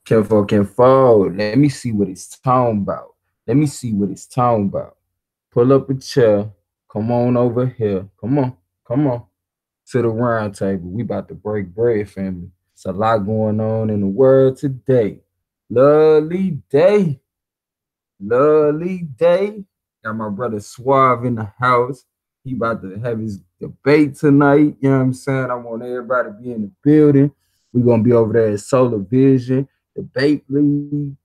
Can fold. Let me see what it's talking about. Let me see what it's talking about. Pull up a chair. Come on over here. Come on. Come on. To the round table. We about to break bread, family. It's a lot going on in the world today. Lovely day. Lovely day. Got my brother Suave in the house. He about to have his debate tonight. You know what I'm saying? I want everybody to be in the building. We're gonna be over there at Solar Vision Debate League.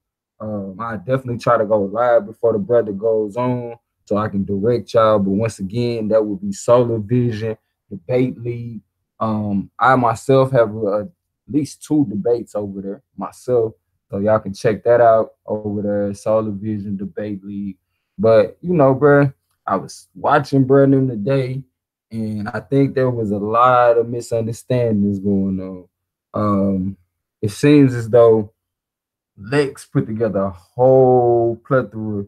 I definitely try to go live before the brother goes on so I can direct y'all. But once again, that would be Solar Vision Debate League. I myself have at least two debates over there myself, so y'all can check that out over there, Solar Vision Debate League. But you know, bro, I was watching Brendan today, and I think there was a lot of misunderstandings going on. It seems as though Lex put together a whole plethora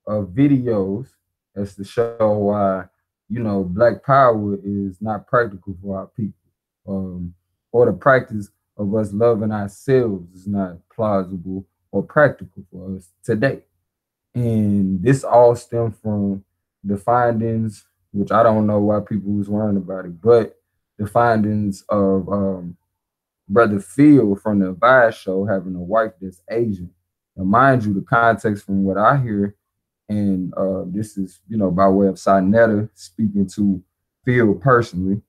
of videos as to show why, Black Power is not practical for our people, or the practice of us loving ourselves is not plausible or practical for us today. And this all stemmed from the findings, which I don't know why people was worrying about it, but the findings of Brother Phil from the Vice show having a wife that's Asian. Now, mind you, the context from what I hear, and this is, by way of Saneter speaking to Phil personally,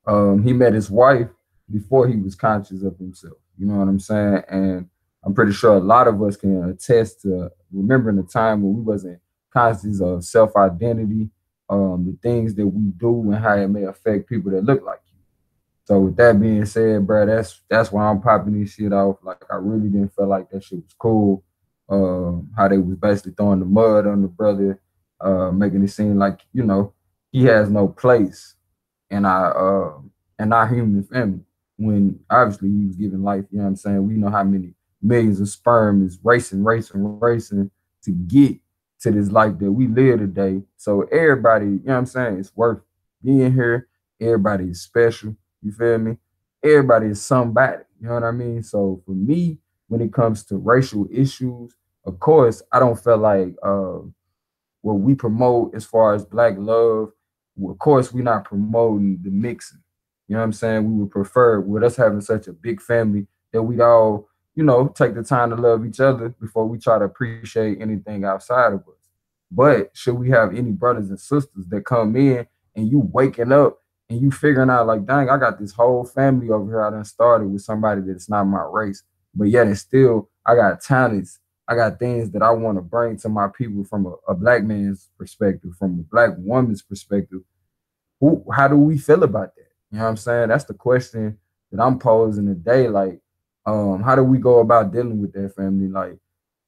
he met his wife before he was conscious of himself. You know what I'm saying? And I'm pretty sure a lot of us can attest to remembering the time when we wasn't conscious of self-identity, the things that we do and how it may affect people that look like you. So with that being said, bro, that's why I'm popping this shit off. Like I really didn't feel like that shit was cool. How they was basically throwing the mud on the brother, making it seem like he has no place in our human family when obviously he was giving life. You know what I'm saying? We know how many millions of sperm is racing to get to this life that we live today. So everybody, you know what I'm saying, it's worth being here. Everybody is special. You feel me? Everybody is somebody. You know what I mean? So for me, when it comes to racial issues, of course, I don't feel like what we promote as far as black love, well, of course, we're not promoting the mixing. You know what I'm saying? We would prefer with us having such a big family that we'd all, take the time to love each other before we try to appreciate anything outside of us. But should we have any brothers and sisters that come in and you waking up and you figuring out like, dang, I got this whole family over here. I done started with somebody that's not my race, but yet and still I got talents. I got things that I want to bring to my people from a black man's perspective, from a black woman's perspective. How do we feel about that? You know what I'm saying? That's the question that I'm posing today. Like, how do we go about dealing with that family? Like,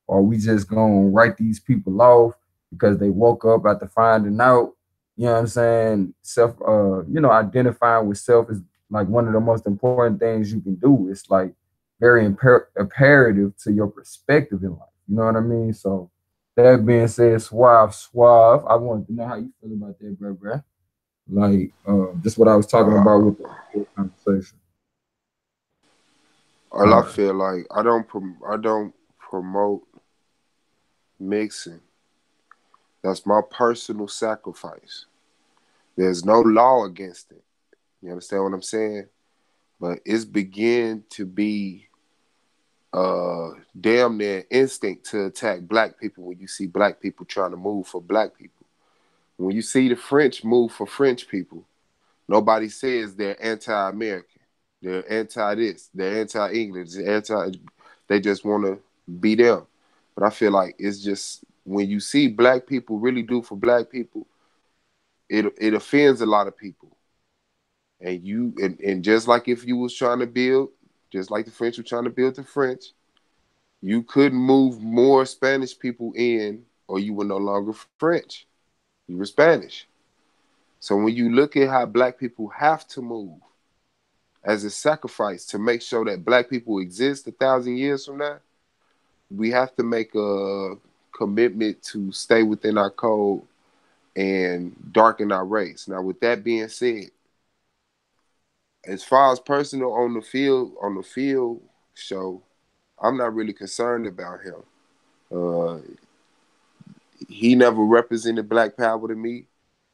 are we just gonna write these people off because they woke up after finding out? You know what I'm saying? Identifying with self is like one of the most important things you can do. It's like very imperative to your perspective in life. You know what I mean? So that being said, suave. I wanted to know how you feel about that, bro. Like, just what I was talking about with the conversation. All I feel like I don't promote mixing. That's my personal sacrifice. There's no law against it. You understand what I'm saying? But it's begin to be damn near instinct to attack black people when you see black people trying to move for black people. When you see the French move for French people, nobody says they're anti-American. They're anti this. They're anti-English. They're anti. They just want to be them. But I feel like it's just when you see black people really do for black people, it offends a lot of people. And just like if you was trying to build, just like the French were trying to build the French, you couldn't move more Spanish people in, or you were no longer French. You were Spanish. So when you look at how black people have to move as a sacrifice to make sure that black people exist 1,000 years from now, we have to make a commitment to stay within our code and darken our race. Now, with that being said, as far as personal on the field show, I'm not really concerned about him. Uh, he never represented Black Power to me.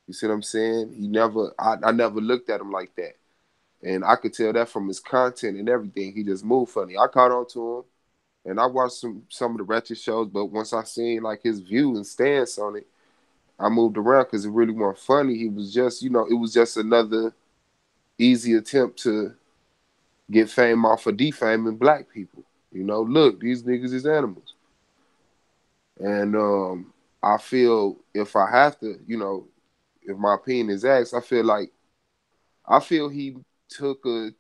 You see what I'm saying? I never looked at him like that. And I could tell that from his content and everything. He just moved funny. I caught on to him and I watched some of the ratchet shows, but once I seen like his view and stance on it, I moved around because it really wasn't funny. He was just, it was just another easy attempt to get fame off of defaming black people. Look, these niggas is animals. And I feel if I have to, if my opinion is asked, I feel he took a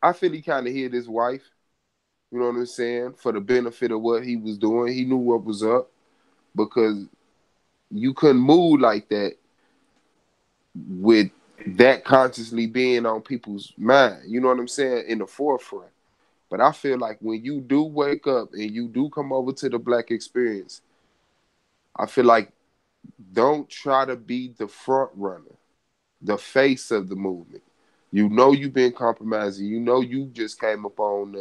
I feel he kind of hid his wife, you know what I'm saying, for the benefit of what he was doing. He knew what was up because you couldn't move like that with that consciously being on people's mind, you know what I'm saying, in the forefront. But I feel like when you do wake up and you do come over to the black experience, I feel like don't try to be the front runner, the face of the movement. You've been compromising. You just came upon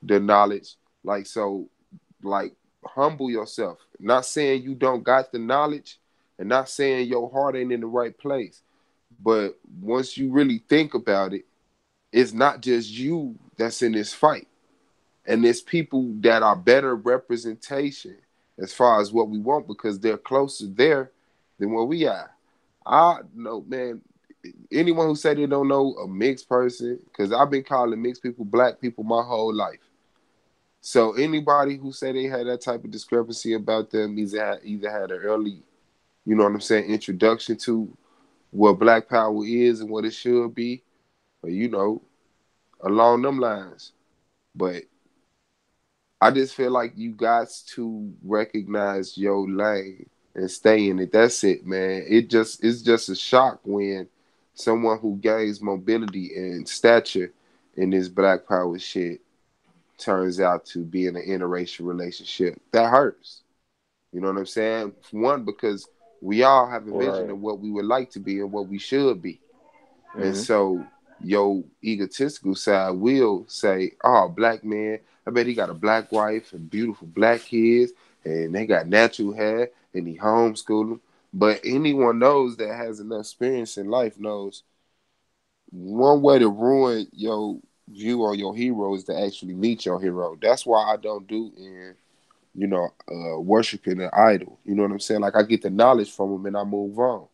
the knowledge. Like humble yourself. Not saying you don't got the knowledge, and not saying your heart ain't in the right place. But once you really think about it, it's not just you that's in this fight. And there's people that are better representation as far as what we want because they're closer there than where we are. I know, man, anyone who say they don't know a mixed person, because I've been calling mixed people black people my whole life. So anybody who say they had that type of discrepancy about them either had an early, you know what I'm saying, introduction to what black power is and what it should be, or along them lines. But I just feel like you got to recognize your lane and stay in it. That's it, man. It's just a shock when someone who gains mobility and stature in this black power shit turns out to be in an interracial relationship. That hurts. You know what I'm saying? One, because we all have a vision Right. of what we would like to be and what we should be. And Mm-hmm. so your egotistical side will say, oh, black man, I bet he got a black wife and beautiful black kids and they got natural hair and he homeschooled them. But anyone knows that has enough experience in life knows one way to ruin your view on your hero is to actually meet your hero. That's why I don't do in, worshiping an idol. You know what I'm saying? Like I get the knowledge from them and I move on.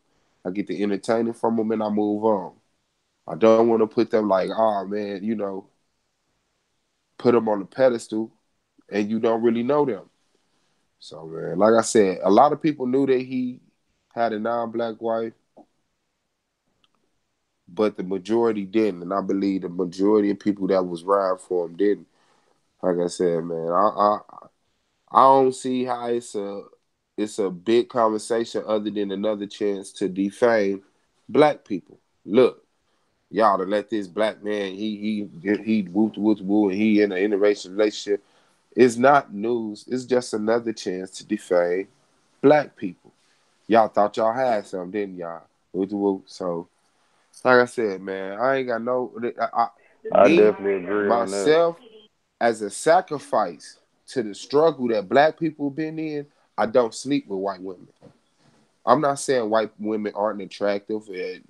I get the entertainment from them and I move on. I don't want to put them like, oh man, put them on the pedestal and you don't really know them. So man, like I said, a lot of people knew that he had a non-black wife, but the majority didn't, and I believe the majority of people that was riding for him didn't. Like I said, man, I don't see how it's a big conversation other than another chance to defame black people. Look, y'all to let this black man he whoop woo and he in an interracial relationship. It's not news. It's just another chance to defame black people. Y'all thought y'all had some, didn't y'all? Whoop whoop. So, like I said, man, I ain't got no. I Me definitely agree on that. myself as a sacrifice to the struggle that black people been in. I don't sleep with white women. I'm not saying white women aren't attractive. And,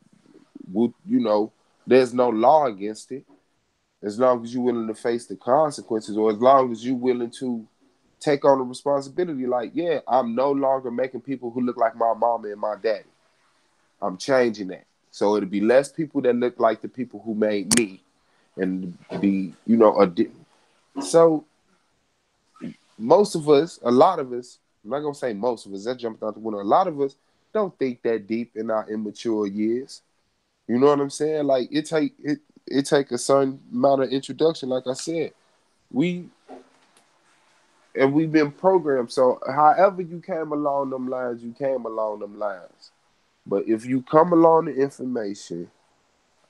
there's no law against it. As long as you're willing to face the consequences, or as long as you're willing to take on the responsibility, like, yeah, I'm no longer making people who look like my mama and my daddy. I'm changing that. So it'll be less people that look like the people who made me and be, so most of us, a lot of us, I'm not gonna say most of us, that jumped out the window. A lot of us don't think that deep in our immature years. You know what I'm saying? Like it take a certain amount of introduction, like I said. We and we've been programmed. So however you came along them lines, you came along them lines. But if you come along the information,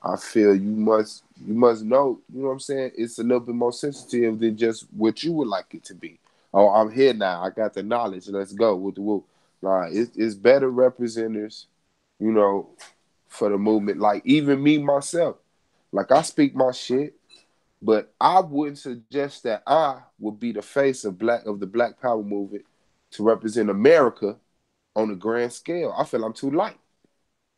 I feel you must know, you know what I'm saying? It's a little bit more sensitive than just what you would like it to be. Oh, I'm here now. I got the knowledge. Let's go with the whoop. Nah, it's better representatives, you know, for the movement. Like even me myself. Like I speak my shit. But I wouldn't suggest that I would be the face of the Black Power movement to represent America on a grand scale. I feel I'm too light.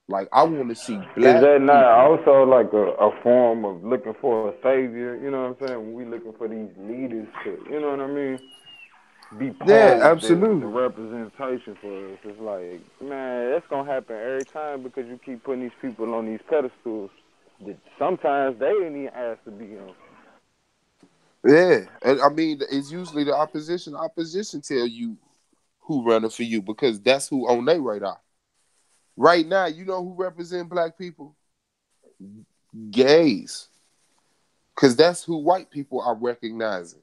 Like I want to see Is black that not people. also like a form of looking for a savior? You know what I'm saying? When we looking for these leaders to, you know what I mean? Be Yeah, posed as the absolutely. representation for us. It's like, man, that's gonna happen every time because you keep putting these people on these pedestals that sometimes they didn't even ask to be on. Yeah, and I mean, it's usually the opposition. Opposition tell you who running for you because that's who on their radar. Right now, you know who represent black people? Gays, because that's who white people are recognizing.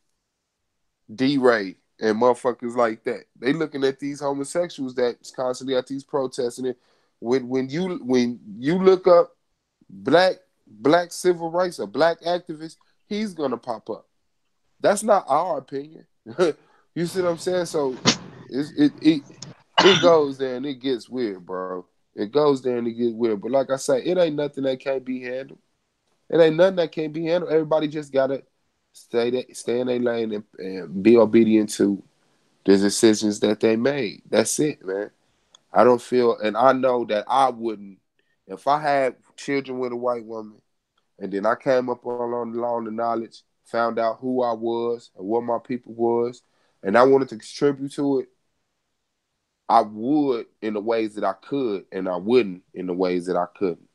D-Ray and motherfuckers like that. They looking at these homosexuals that's constantly at these protests, and when you look up black civil rights or black activists, he's gonna pop up. That's not our opinion. You see what I'm saying? So it goes there and it gets weird, bro. It goes there and it gets weird. But like I say, it ain't nothing that can't be handled. It ain't nothing that can't be handled. Everybody just gotta stay in their lane and be obedient to the decisions that they made. That's it, man. I don't feel, and I know that I wouldn't, if I had children with a white woman, and then I came up along the knowledge, found out who I was and what my people was, and I wanted to contribute to it. I would in the ways that I could, and I wouldn't in the ways that I couldn't.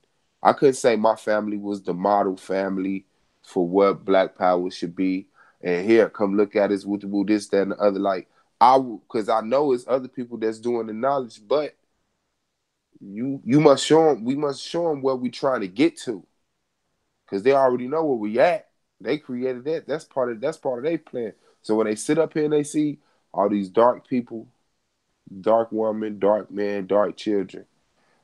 I couldn't say my family was the model family for what Black Power should be. And here, come look at us with this, that, and the other. Like because I know it's other people that's doing the knowledge, but you must show them. We must show them where we trying to get to, because they already know where we at. They created that. That's part of their plan. So when they sit up here and they see all these dark people, dark women, dark men, dark children,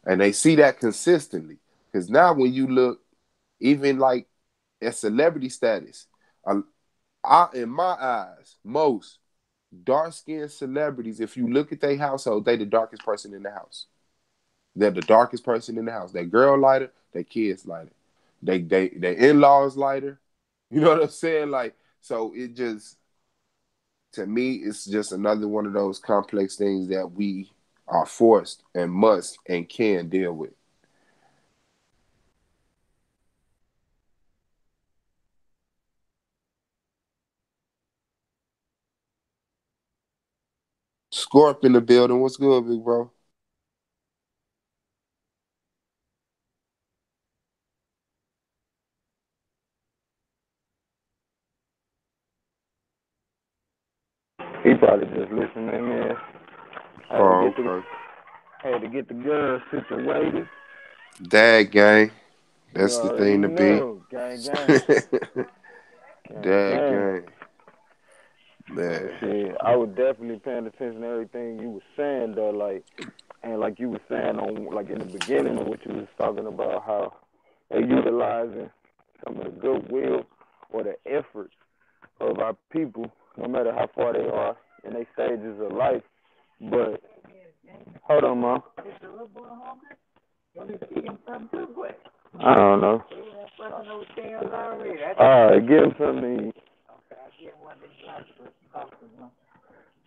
and they see that consistently. Because now when you look, even like at celebrity status, in my eyes, most dark skinned celebrities, if you look at their household, they the darkest person in the house. They're the darkest person in the house. That girl lighter, their kids lighter. Their in-laws lighter. You know what I'm saying? Like, so it just, to me, it's just another one of those complex things that we are forced and must and can deal with. Scorp in the building. What's good, big bro? He probably just listening, man. Had to Oh, get the okay. had to get the girl situated. Dad gang. You That's the already thing to be. know, gang, gang, gang, Dad gang. gang. So Man. shit, I was definitely paying attention to everything you was saying though, like, and like you were saying on like in the beginning of what you was talking about how they utilizing some of the goodwill or the efforts of our people, no matter how far they are in their stages of life. But hold on, mom. I don't know. All right, give him something.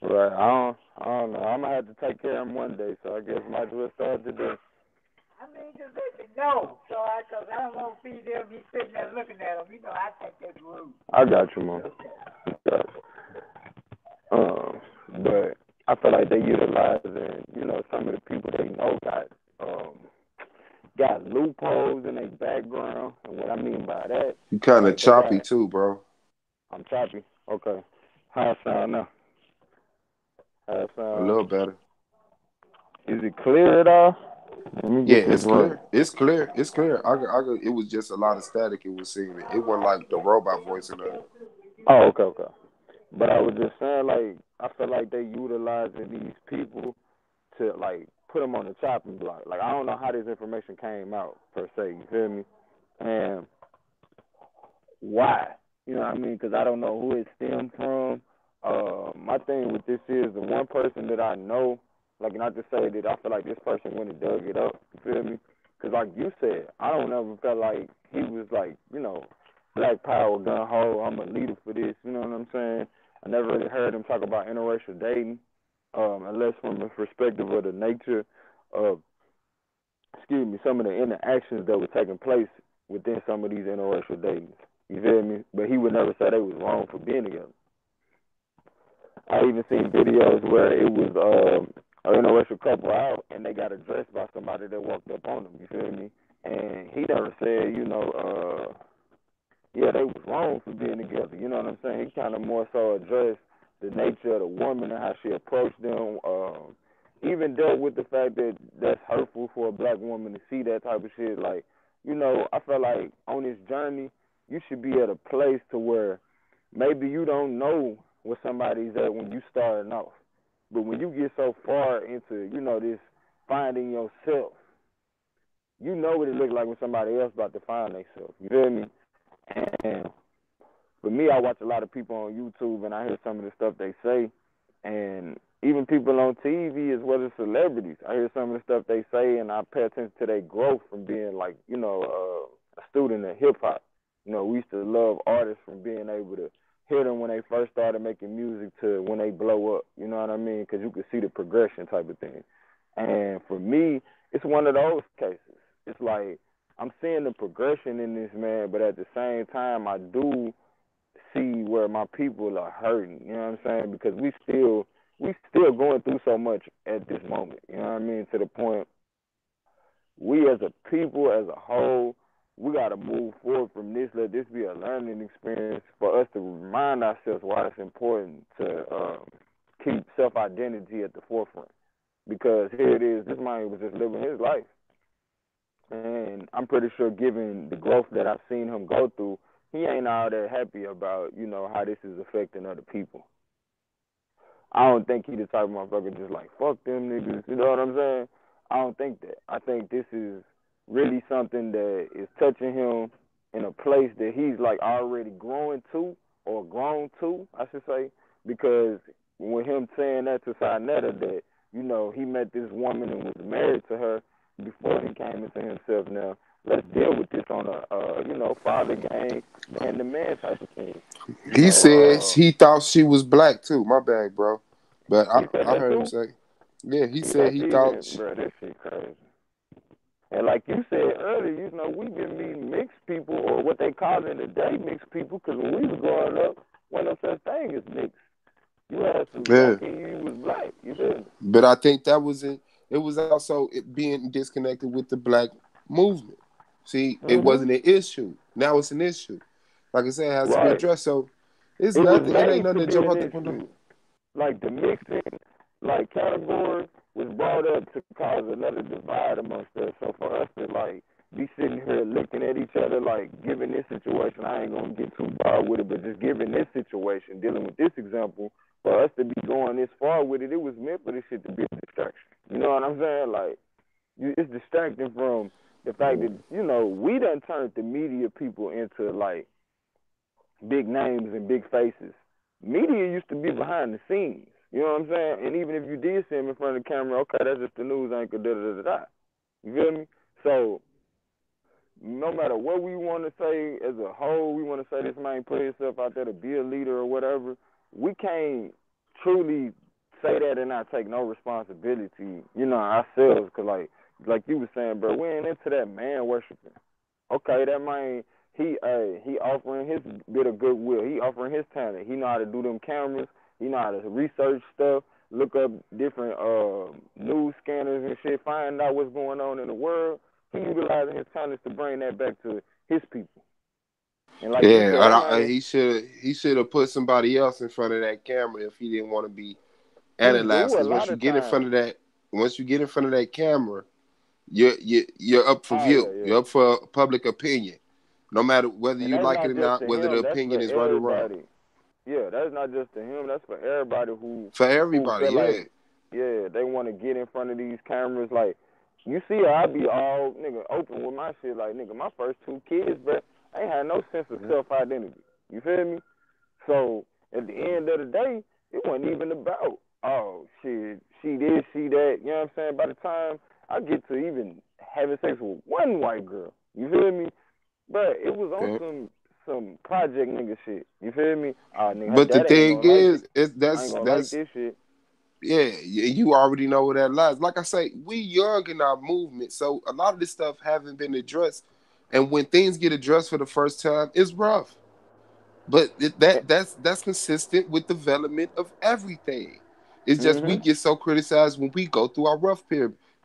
Right, I don't know. I'm gonna have to take care of him one day, so I guess might as well start today. I mean, just let you know. So cause I don't want to be there, be sitting there looking at them. You know, I take that route. I got you, mom. Got you. But I feel like they utilizing, you know, some of the people they know um got loopholes in their background, and what I mean by that, You kind of like they choppy got. too, bro. I'm choppy. Okay. How I sound now? How I A sound? little better. Is it clear at all? Let me Yeah, get this it's right. clear. It's clear. It's clear. It was just a lot of static. It was seeming. It wasn't like the robot voice or nothing. Oh, okay, okay. But I was just saying, like, I feel like they utilizing these people to like put them on the chopping block. Like, I don't know how this information came out per se. You feel me? And why? You know what I mean? Because I don't know who it stemmed from. My thing with this is the one person that I know, like, not to say that I feel like this person went and dug it up. You feel me? Because like you said, I don't ever felt like he was like, you know, Black Power, gun ho, I'm a leader for this. You know what I'm saying? I never really heard him talk about interracial dating, unless from the perspective of the nature of, some of the interactions that were taking place within some of these interracial datings. You feel me? But he would never say they was wrong for being together. I even seen videos where it was an interracial couple out and they got addressed by somebody that walked up on them. You feel me? And he never said, yeah, they was wrong for being together. You know what I'm saying? He kind of more so addressed the nature of the woman and how she approached them. Even dealt with the fact that that's hurtful for a black woman to see that type of shit. Like, I feel like on this journey, you should be at a place to where maybe you don't know where somebody's at when you starting off. But when you get so far into, this finding yourself, you know what it looks like when somebody else about to find themselves. You feel me? And for me, I watch a lot of people on YouTube and I hear some of the stuff they say. And even people on TV as well as celebrities, I hear some of the stuff they say and I pay attention to their growth from being like, a student of hip hop. We used to love artists from being able to hear them when they first started making music to when they blow up. You know what I mean? Because you could see the progression type of thing. And for me, it's one of those cases. It's like I'm seeing the progression in this man, but at the same time, I do see where my people are hurting. You know what I'm saying? Because we still going through so much at this moment. You know what I mean? To the point, we as a people, as a whole, we got to move forward from this. Let this be a learning experience for us to remind ourselves why it's important to keep self-identity at the forefront. Because here it is, this man was just living his life. And I'm pretty sure given the growth that I've seen him go through, he ain't all that happy about, how this is affecting other people. I don't think he the type of motherfucker just like, fuck them niggas, you know what I'm saying? I don't think that. I think this is really something that is touching him in a place that he's like already growing to, or grown to, I should say, because with him saying that to Saneter that, he met this woman and was married to her before he came into himself. Now, let's deal with this on a, father gang, man to man type of thing. He says he thought she was black too. My bad, bro. But I heard him say, yeah, he said he thought. Bro, that shit crazy. And like you said earlier, we've been meeting mixed people, or what they call in the day mixed people, because when we was growing up, wasn't no such thing as mixed. You had some black and you was black. You did. But I think that was it. It was also being disconnected with the black movement. See, it wasn't an issue. Now it's an issue. Like I said, it has to be addressed. So it's nothing. It ain't nothing to jump out the window. Like the mixing, category was brought up to cause another divide amongst us. So for us to be sitting here looking at each other, given this situation, I ain't gonna get too far with it, but just given this situation, dealing with this example, for us to be going this far with it, it was meant for this shit to be a distraction. You know what I'm saying? It's distracting from the fact that, we done turned the media people into, big names and big faces. Media used to be behind the scenes. You know what I'm saying? And even if you did see him in front of the camera, okay, that's just the news anchor, da-da-da-da-da. You feel me? So, no matter what we want to say as a whole, we want to say this man put himself out there to be a leader or whatever, we can't truly say that and not take no responsibility, ourselves. Because, like you were saying, bro, we ain't into that man worshiping. Okay, that man, he offering his bit of goodwill. He offering his talent. He know how to do them cameras. He know how to research stuff, look up different news scanners and shit, find out what's going on in the world. He utilizing his talents to bring that back to his people. And like you said, he should have put somebody else in front of that camera if he didn't want to be analyzed. Because once you get in front of that camera, you're up for view. Yeah. You're up for public opinion. No matter whether you like it or not, whether the opinion is right or wrong. Yeah, that's not just to him. That's for everybody who. For everybody, they want to get in front of these cameras. Like, you see, I be all open with my shit. Like, my first 2 kids, but I ain't had no sense of self-identity. You feel me? So at the end of the day, it wasn't even about, oh shit, she this, she that. You know what I'm saying? By the time I get to even having sex with one white girl, you feel me? But it was on some project nigga shit. You feel me? Nigga, her But the daddy ain't thing gonna like this. is, it's I ain't gonna like that's this shit. yeah, you already know where that lies. Like I say, we young in our movement, so a lot of this stuff haven't been addressed. And when things get addressed for the first time, it's rough. But that's consistent with development of everything. It's just we Mhm. get so criticized when we go through our rough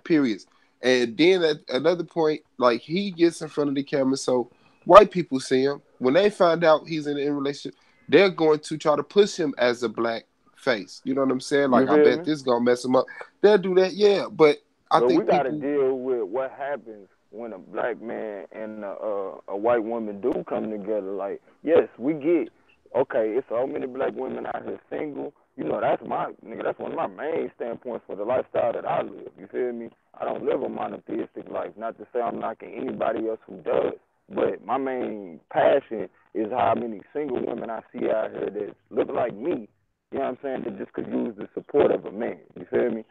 periods. And then at another point, like he gets in front of the camera, so white people see him. When they find out he's in a relationship, they're going to try to push him as a black face. You know what I'm saying? You Like I feel bet me? this gonna mess him up. They'll do that, yeah. But I But we think got to people, deal with what happens when a black man and a white woman do come together. Like, yes, we get okay. It's so many black women out here single. You know, that's my nigga. That's one of my main standpoints for the lifestyle that I live. You feel me? I don't live a monotheistic life. Not to say I'm knocking anybody else who does, but my main passion is how many single women I see out here that look like me. You know what I'm saying? That just could use the support of a man. You feel me?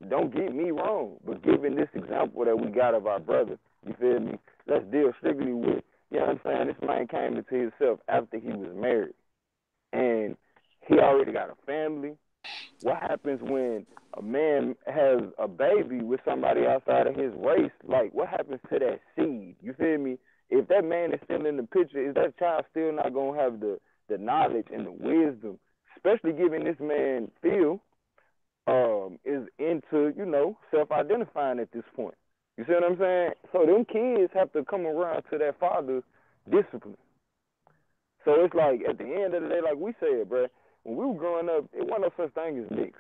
Don't get me wrong, but given this example that we got of our brother, you feel me? Let's deal strictly with, you know what I'm saying? This man came into himself after he was married, and he already got a family. What happens when a man has a baby with somebody outside of his race? Like, what happens to that seed? You feel me? If that man is still in the picture, is that child still not gonna have the knowledge and the wisdom, especially given this man feel is into, you know, self-identifying at this point. You see what I'm saying? So them kids have to come around to their father's discipline. So it's like at the end of the day, like we said, bro, when we were growing up, it wasn't no such thing as mix.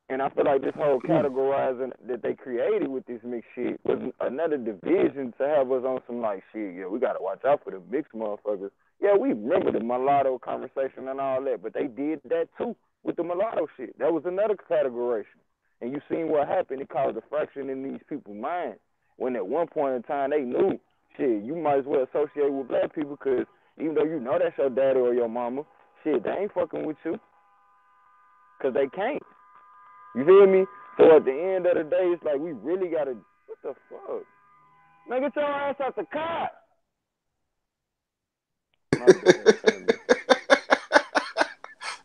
And I feel like this whole categorizing that they created with this mixed shit was another division to have us on some like shit. Yeah, we gotta watch out for the mixed motherfuckers. Yeah, we remember the mulatto conversation and all that, but they did that too with the mulatto shit. That was another categorization. And you seen what happened. It caused a fraction in these people's minds. When at one point in time they knew, shit, you might as well associate with black people because even though you know that's your daddy or your mama, shit, they ain't fucking with you because they can't. You feel me? So at the end of the day, it's like we really gotta. What the fuck? Man, get your ass out the car. My bad, family.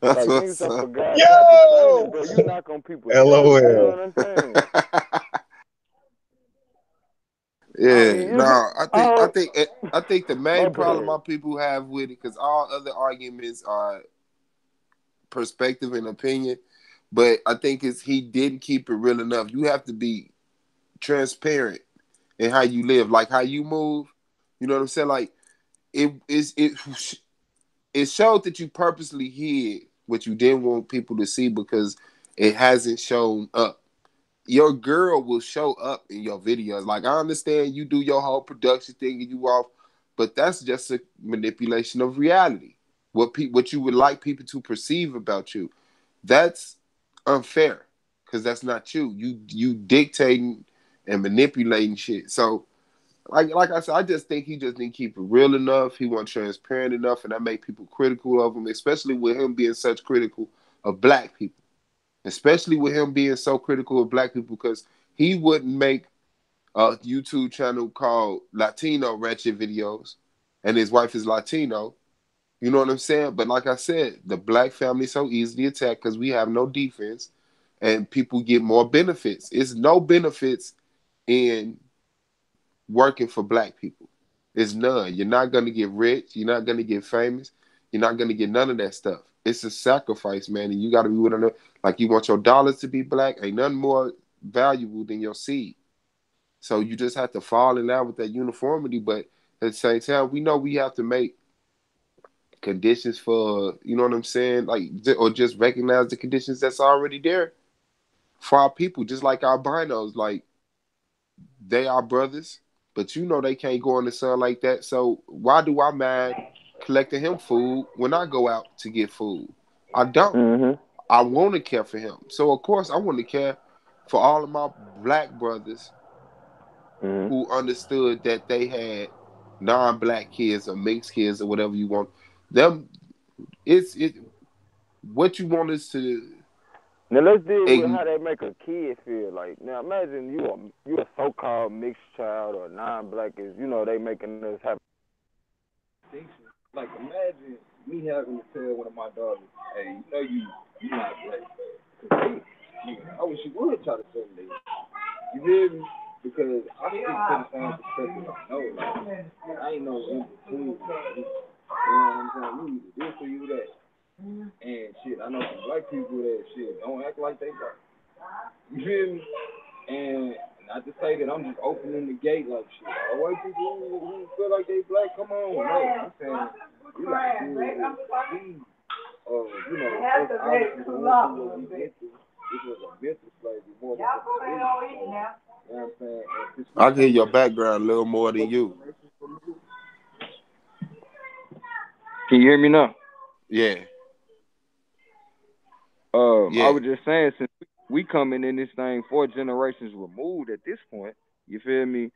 that's Like niggas what's done up. forgot proper training, Yo! bro. You knock on people's shoulders. You know LOL. what I'm saying? I Yeah, mean, no, oh, I think the my main problem bad. my people have with it, because all other arguments are perspective and opinion, but I think it's he didn't keep it real enough. You have to be transparent in how you live, like how you move. You know what I'm saying? Like it showed that you purposely hid what you didn't want people to see because it hasn't shown up. Your girl will show up in your videos. Like I understand you do your whole production thing and you off, but that's just a manipulation of reality. What you would like people to perceive about you. That's unfair because that's not you. You dictating and manipulating shit. So like I said, I just think he just didn't keep it real enough. He wasn't transparent enough, and that made people critical of him, especially with him being such critical of black people. Especially with him being so critical of black people, because he wouldn't make a YouTube channel called Latino Ratchet Videos, and his wife is Latino. You know what I'm saying? But like I said, the black family is so easily attacked because we have no defense, and people get more benefits. It's no benefits in working for black people. It's none. You're not gonna get rich. You're not gonna get famous. You're not gonna get none of that stuff. It's a sacrifice, man, and you got to be willing to. Like you want your dollars to be black. Ain't nothing more valuable than your seed. So you just have to fall in line with that uniformity. But at the same time, we know we have to make conditions for, you know what I'm saying, like or just recognize the conditions that's already there for our people, just like albinos. Like they are brothers, but you know they can't go in the sun like that. So why do I mind collecting him food when I go out to get food? I don't. Mhm. I want to care for him. So of course I want to care for all of my black brothers Mhm. who understood that they had non-black kids or mixed kids or whatever you want. Them, it. What you want is to Now let's deal with ign- how that make a kid feel. Like now, imagine you a so-called mixed child or non-black is, you know, they making us have distinction. Like imagine me having to tell one of my daughters, "Hey, you know you not black." 'Cause I wish you would try to tell me that. You hear me? Because I stick to the same perspective. I know, like I ain't no in between. You know what I'm saying? You either this or you that. And shit, I know some black people that shit don't act like they black. You feel me? And not to say that I'm just opening the gate like shit. All white people who feel like they black, come on. No, I'm saying we got to deal with we, you know, us obviously going through what we went through. This was a mental slavery more than a physical slavery. You know what I'm saying? And since we I can hear come your from background a little more than what you. information from you, can you hear me now? Yeah, I yeah. was just saying, since we coming in this thing 4 generations removed at this point, you feel me?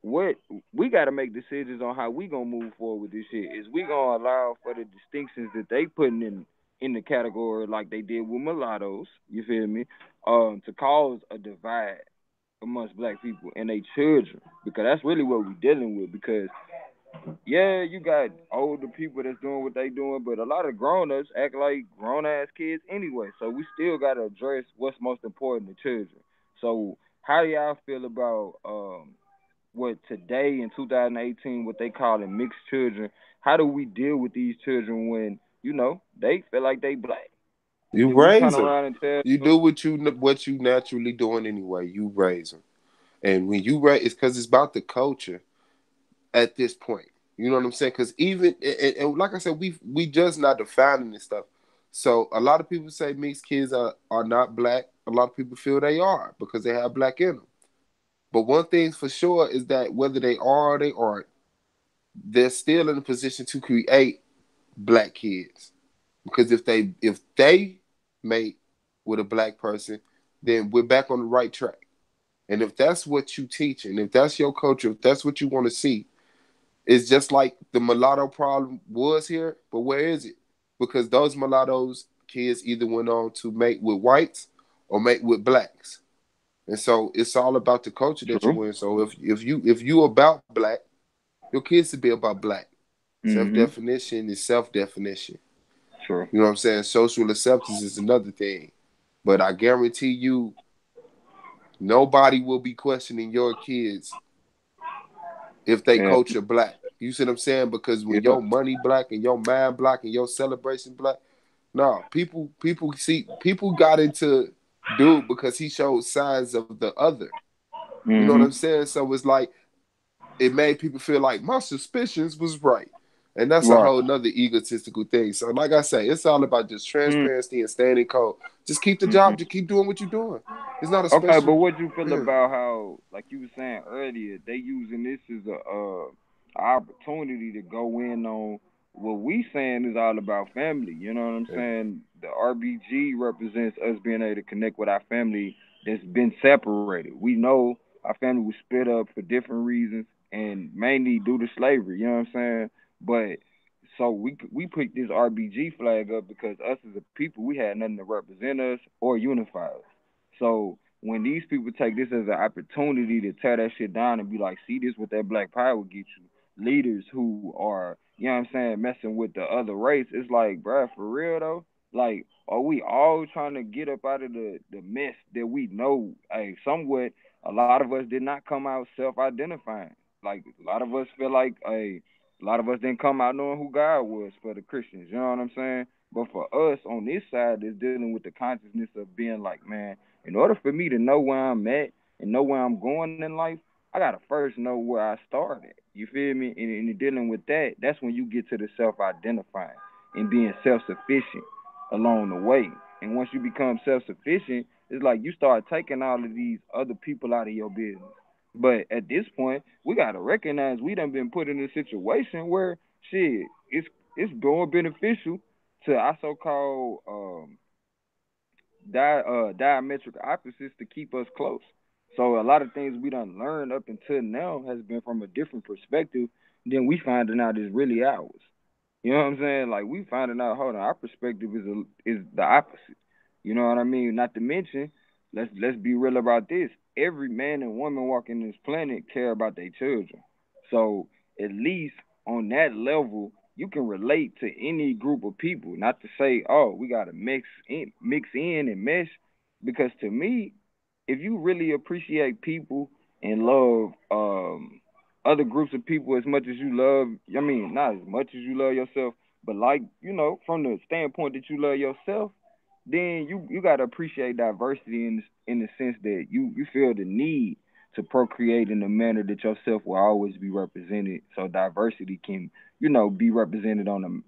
What we got to make decisions on how we gonna move forward with this shit. Is we gonna allow for the distinctions that they putting in the category like they did with mulattoes? You feel me? To cause a divide amongst black people and their children, because that's really what we dealing with. Because yeah, you got older people that's doing what they doing, but a lot of grown ups act like grown ass kids anyway. So we still gotta address what's most important to children. So how do y'all feel about what today in 2018 what they call it mixed children? How do we deal with these children when they feel like they black? You Do we raise turn them. around and tell You them? do what you naturally doing anyway. You raise them, and when you raise, it's because it's about the culture at this point. You know what I'm saying? Because even and like I said, we just not defining this stuff. So a lot of people say mixed kids are not black. A lot of people feel they are because they have black in them. But one thing for sure is that whether they are or they aren't, they're still in a position to create black kids. Because if they mate with a black person, then we're back on the right track. And if that's what you teach, and if that's your culture, if that's what you want to see, it's just like the mulatto problem was here, but where is it? Because those mulattoes kids either went on to mate with whites or mate with blacks. And so it's all about the culture that True. you're in. So if you about black, your kids to be about black. Self Mm-hmm. definition is self definition. True. You know what I'm saying? Social acceptance is another thing. But I guarantee you, nobody will be questioning your kids if they Yeah. culture black. You see what I'm saying? Because when Yeah. your money black and your mind black and your celebration black, no, people got into dude because he showed signs of the other. You know what I'm Mm-hmm. saying? So it's like it made people feel like my suspicions was right. And that's a Right. whole nother egotistical thing. So like I say, it's all about just transparency and standing cold. Just keep the Mm-hmm. job, just keep doing what you're doing. It's not a Okay, but special what you feel about how, like you were saying earlier, they using this as a opportunity to go in on what we saying is all about family. You know what I'm yeah. saying? The RBG represents us being able to connect with our family that's been separated. We know our family was split up for different reasons, and mainly due to slavery. You know what I'm saying? But so we put this RBG flag up because us as a people, we had nothing to represent us or unify us. So when these people take this as an opportunity to tear that shit down and be like, see this what that black power get you, leaders who are, you know what I'm saying, messing with the other race, it's like, bruh, for real though, like, are we all trying to get up out of the mess that we know, hey, somewhat, a lot of us did not come out self-identifying. Like, a lot of us feel like, hey, a lot of us didn't come out knowing who God was for the Christians, you know what I'm saying? But for us on this side is dealing with the consciousness of being like, man, in order for me to know where I'm at and know where I'm going in life, I gotta first know where I started. You feel me? And dealing with that, that's when you get to the self-identifying and being self-sufficient along the way. And once you become self-sufficient, it's like you start taking all of these other people out of your business. But at this point, we gotta recognize we done been put in a situation where shit, it's more beneficial to our so-called diametric opposites to keep us close. So a lot of things we done learned up until now has been from a different perspective than we finding out is really ours. You know what I'm saying? Like we finding out, hold on, our perspective is the opposite. You know what I mean? Not to mention, let's be real about this. Every man and woman walking this planet care about their children. So at least on that level, you can relate to any group of people. Not to say, oh, we gotta mix in and mesh, because to me, if you really appreciate people and love other groups of people as much as you love, I mean, not as much as you love yourself, but like, from the standpoint that you love yourself, then you gotta appreciate diversity in the sense that you feel the need to procreate in a manner that yourself will always be represented, so diversity can be represented on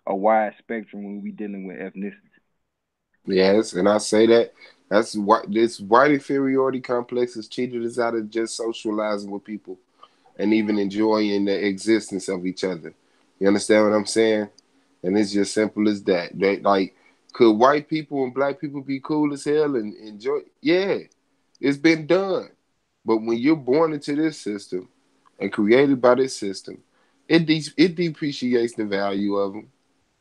a wide spectrum when we dealing with ethnicity. Yes, and I say that that's why this white inferiority complex has cheated us out of just socializing with people and even enjoying the existence of each other. You understand what I'm saying? And it's just simple as that. That like, could white people and black people be cool as hell and enjoy? Yeah, it's been done. But when you're born into this system and created by this system, it depreciates the value of them.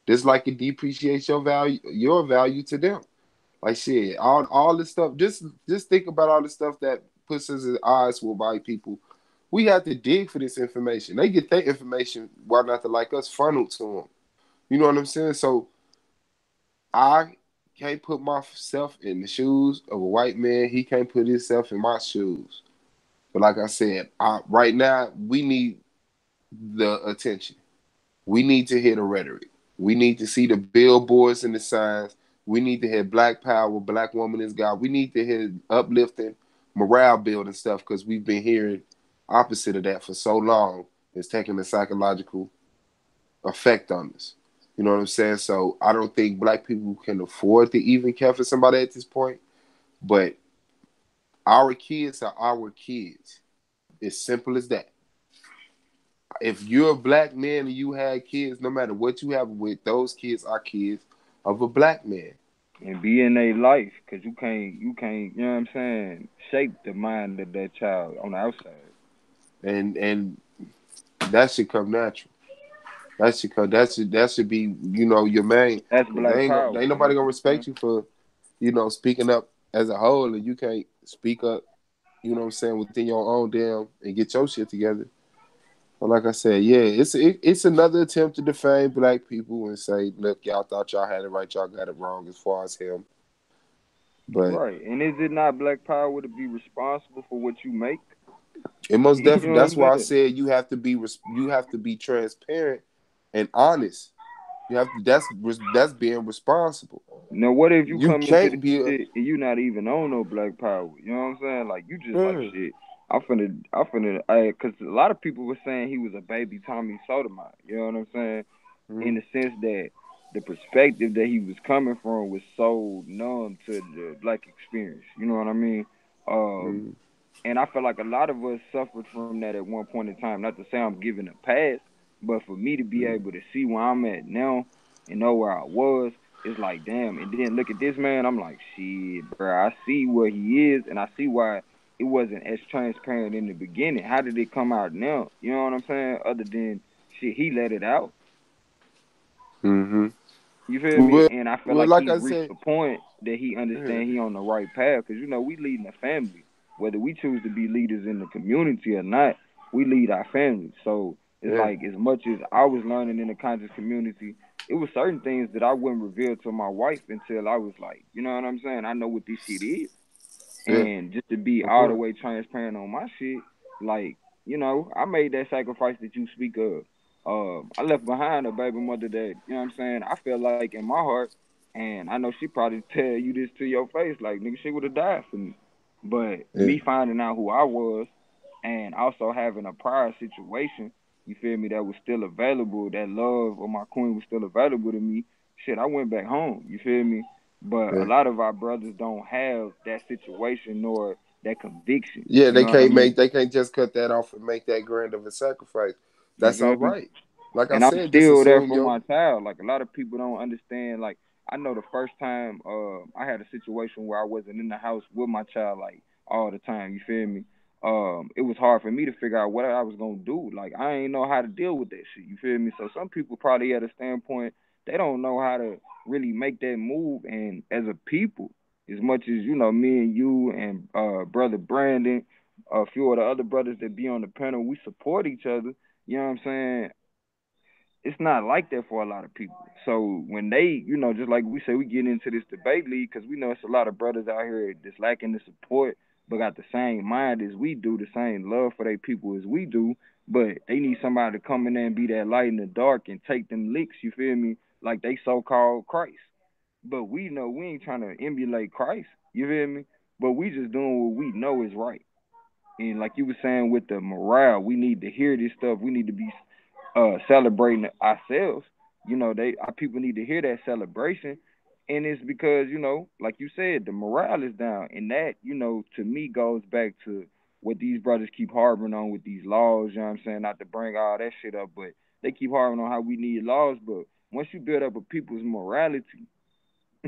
Just like it depreciates your value to them. Like shit, all this stuff. Just think about all the stuff that puts us at odds with white people. We have to dig for this information. They get their information, why not to like us, funneled to them. You know what I'm saying? So I can't put myself in the shoes of a white man. He can't put himself in my shoes. But like I said, right now we need the attention. We need to hear the rhetoric. We need to see the billboards and the signs. We need to hear Black Power, Black Woman is God. We need to hear uplifting, morale building stuff because we've been hearing opposite of that for so long. It's taking a psychological effect on us. You know what I'm saying? So I don't think black people can afford to even care for somebody at this point. But our kids are our kids. It's simple as that. If you're a black man and you had kids, no matter what you have with, those kids are kids of a black man. And be in their life, because you can't, you know what I'm saying, shape the mind of that child on the outside. And that should come natural. That should be, your main. That's Cause black power, ain't you know nobody gonna what I'm respect you for, speaking up as a whole, and you can't speak up, what I'm saying, within your own damn and get your shit together. But like I said, yeah, it's another attempt to defame black people and say, look, y'all thought y'all had it right, y'all got it wrong as far as him. But Right. And is it not black power to be responsible for what you make? it most You definitely, know what that's I'm why I saying? said you have to be transparent and honest. You have to that's being responsible. Now, what if you You come into this can't be a shit and you not even on no black power? You know what I'm saying? Like, you just like, mm, shit, cause a lot of people were saying he was a baby Tommy Sotomayor. You know what I'm saying? In mm, the sense that the perspective that he was coming from was so numb to the black experience. You know what I mean? Um, mm, and I feel like a lot of us suffered from that at one point in time. Not to say I'm giving a pass, but for me to be mm, able to see where I'm at now and know where I was, it's like, damn. And then look at this man. I'm like, shit, bro. I see where he is, and I see why it wasn't as transparent in the beginning. How did it come out now? You know what I'm saying? Other than shit, he let it out. mm-hmm. You feel me? Well, And I feel well, like like he's I reached said, the point that he yeah, understand he on the right path. Cause we leading a family, whether we choose to be leaders in the community or not. We lead our family. So it's yeah, like as much as I was learning in the conscious community, it was certain things that I wouldn't reveal to my wife until I was like, you know what I'm saying? I know what this shit is. yeah, And just to be of all the course, way transparent on my shit, like, I made that sacrifice that you speak of. I left behind a baby mother that, you know what I'm saying, I feel like in my heart, and I know she probably tell you this to your face, like, nigga, she would have died for me. But yeah, me finding out who I was and also having a prior situation, you feel me, that was still available, that love of my queen was still available to me, shit, I went back home, you feel me? But a yeah. lot of our brothers don't have that situation nor that conviction. Yeah, You know what I mean? they can't just cut that off and make that grand of a sacrifice. You That's all feel me? right. Like I And I'm said, just still there assume for yo. my child. Like a lot of people don't understand. Like I know the first time I had a situation where I wasn't in the house with my child like all the time. You feel me? It was hard for me to figure out what I was gonna do. Like I ain't know how to deal with that shit. You feel me? So some people probably at a standpoint they don't know how to really make that move. And as a people, as much as me and you and brother Brandon, a few of the other brothers that be on the panel, we support each other. You know what I'm saying? it's not like that for a lot of people. So when they, just like we say, we get into this debate league because we know it's a lot of brothers out here that's lacking the support, but got the same mind as we do, the same love for their people as we do. But they need somebody to come in there and be that light in the dark and take them licks. You feel me? Like they so called Christ. But we know we ain't trying to emulate Christ. You feel me? But we just doing what we know is right. And like you were saying with the morale, we need to hear this stuff. We need to be celebrating ourselves. Our people need to hear that celebration, and it's because like you said, the morale is down, and that to me goes back to what these brothers keep harboring on with these laws. You know what I'm saying? Not to bring all that shit up, but they keep harboring on how we need laws. But once you build up a people's morality,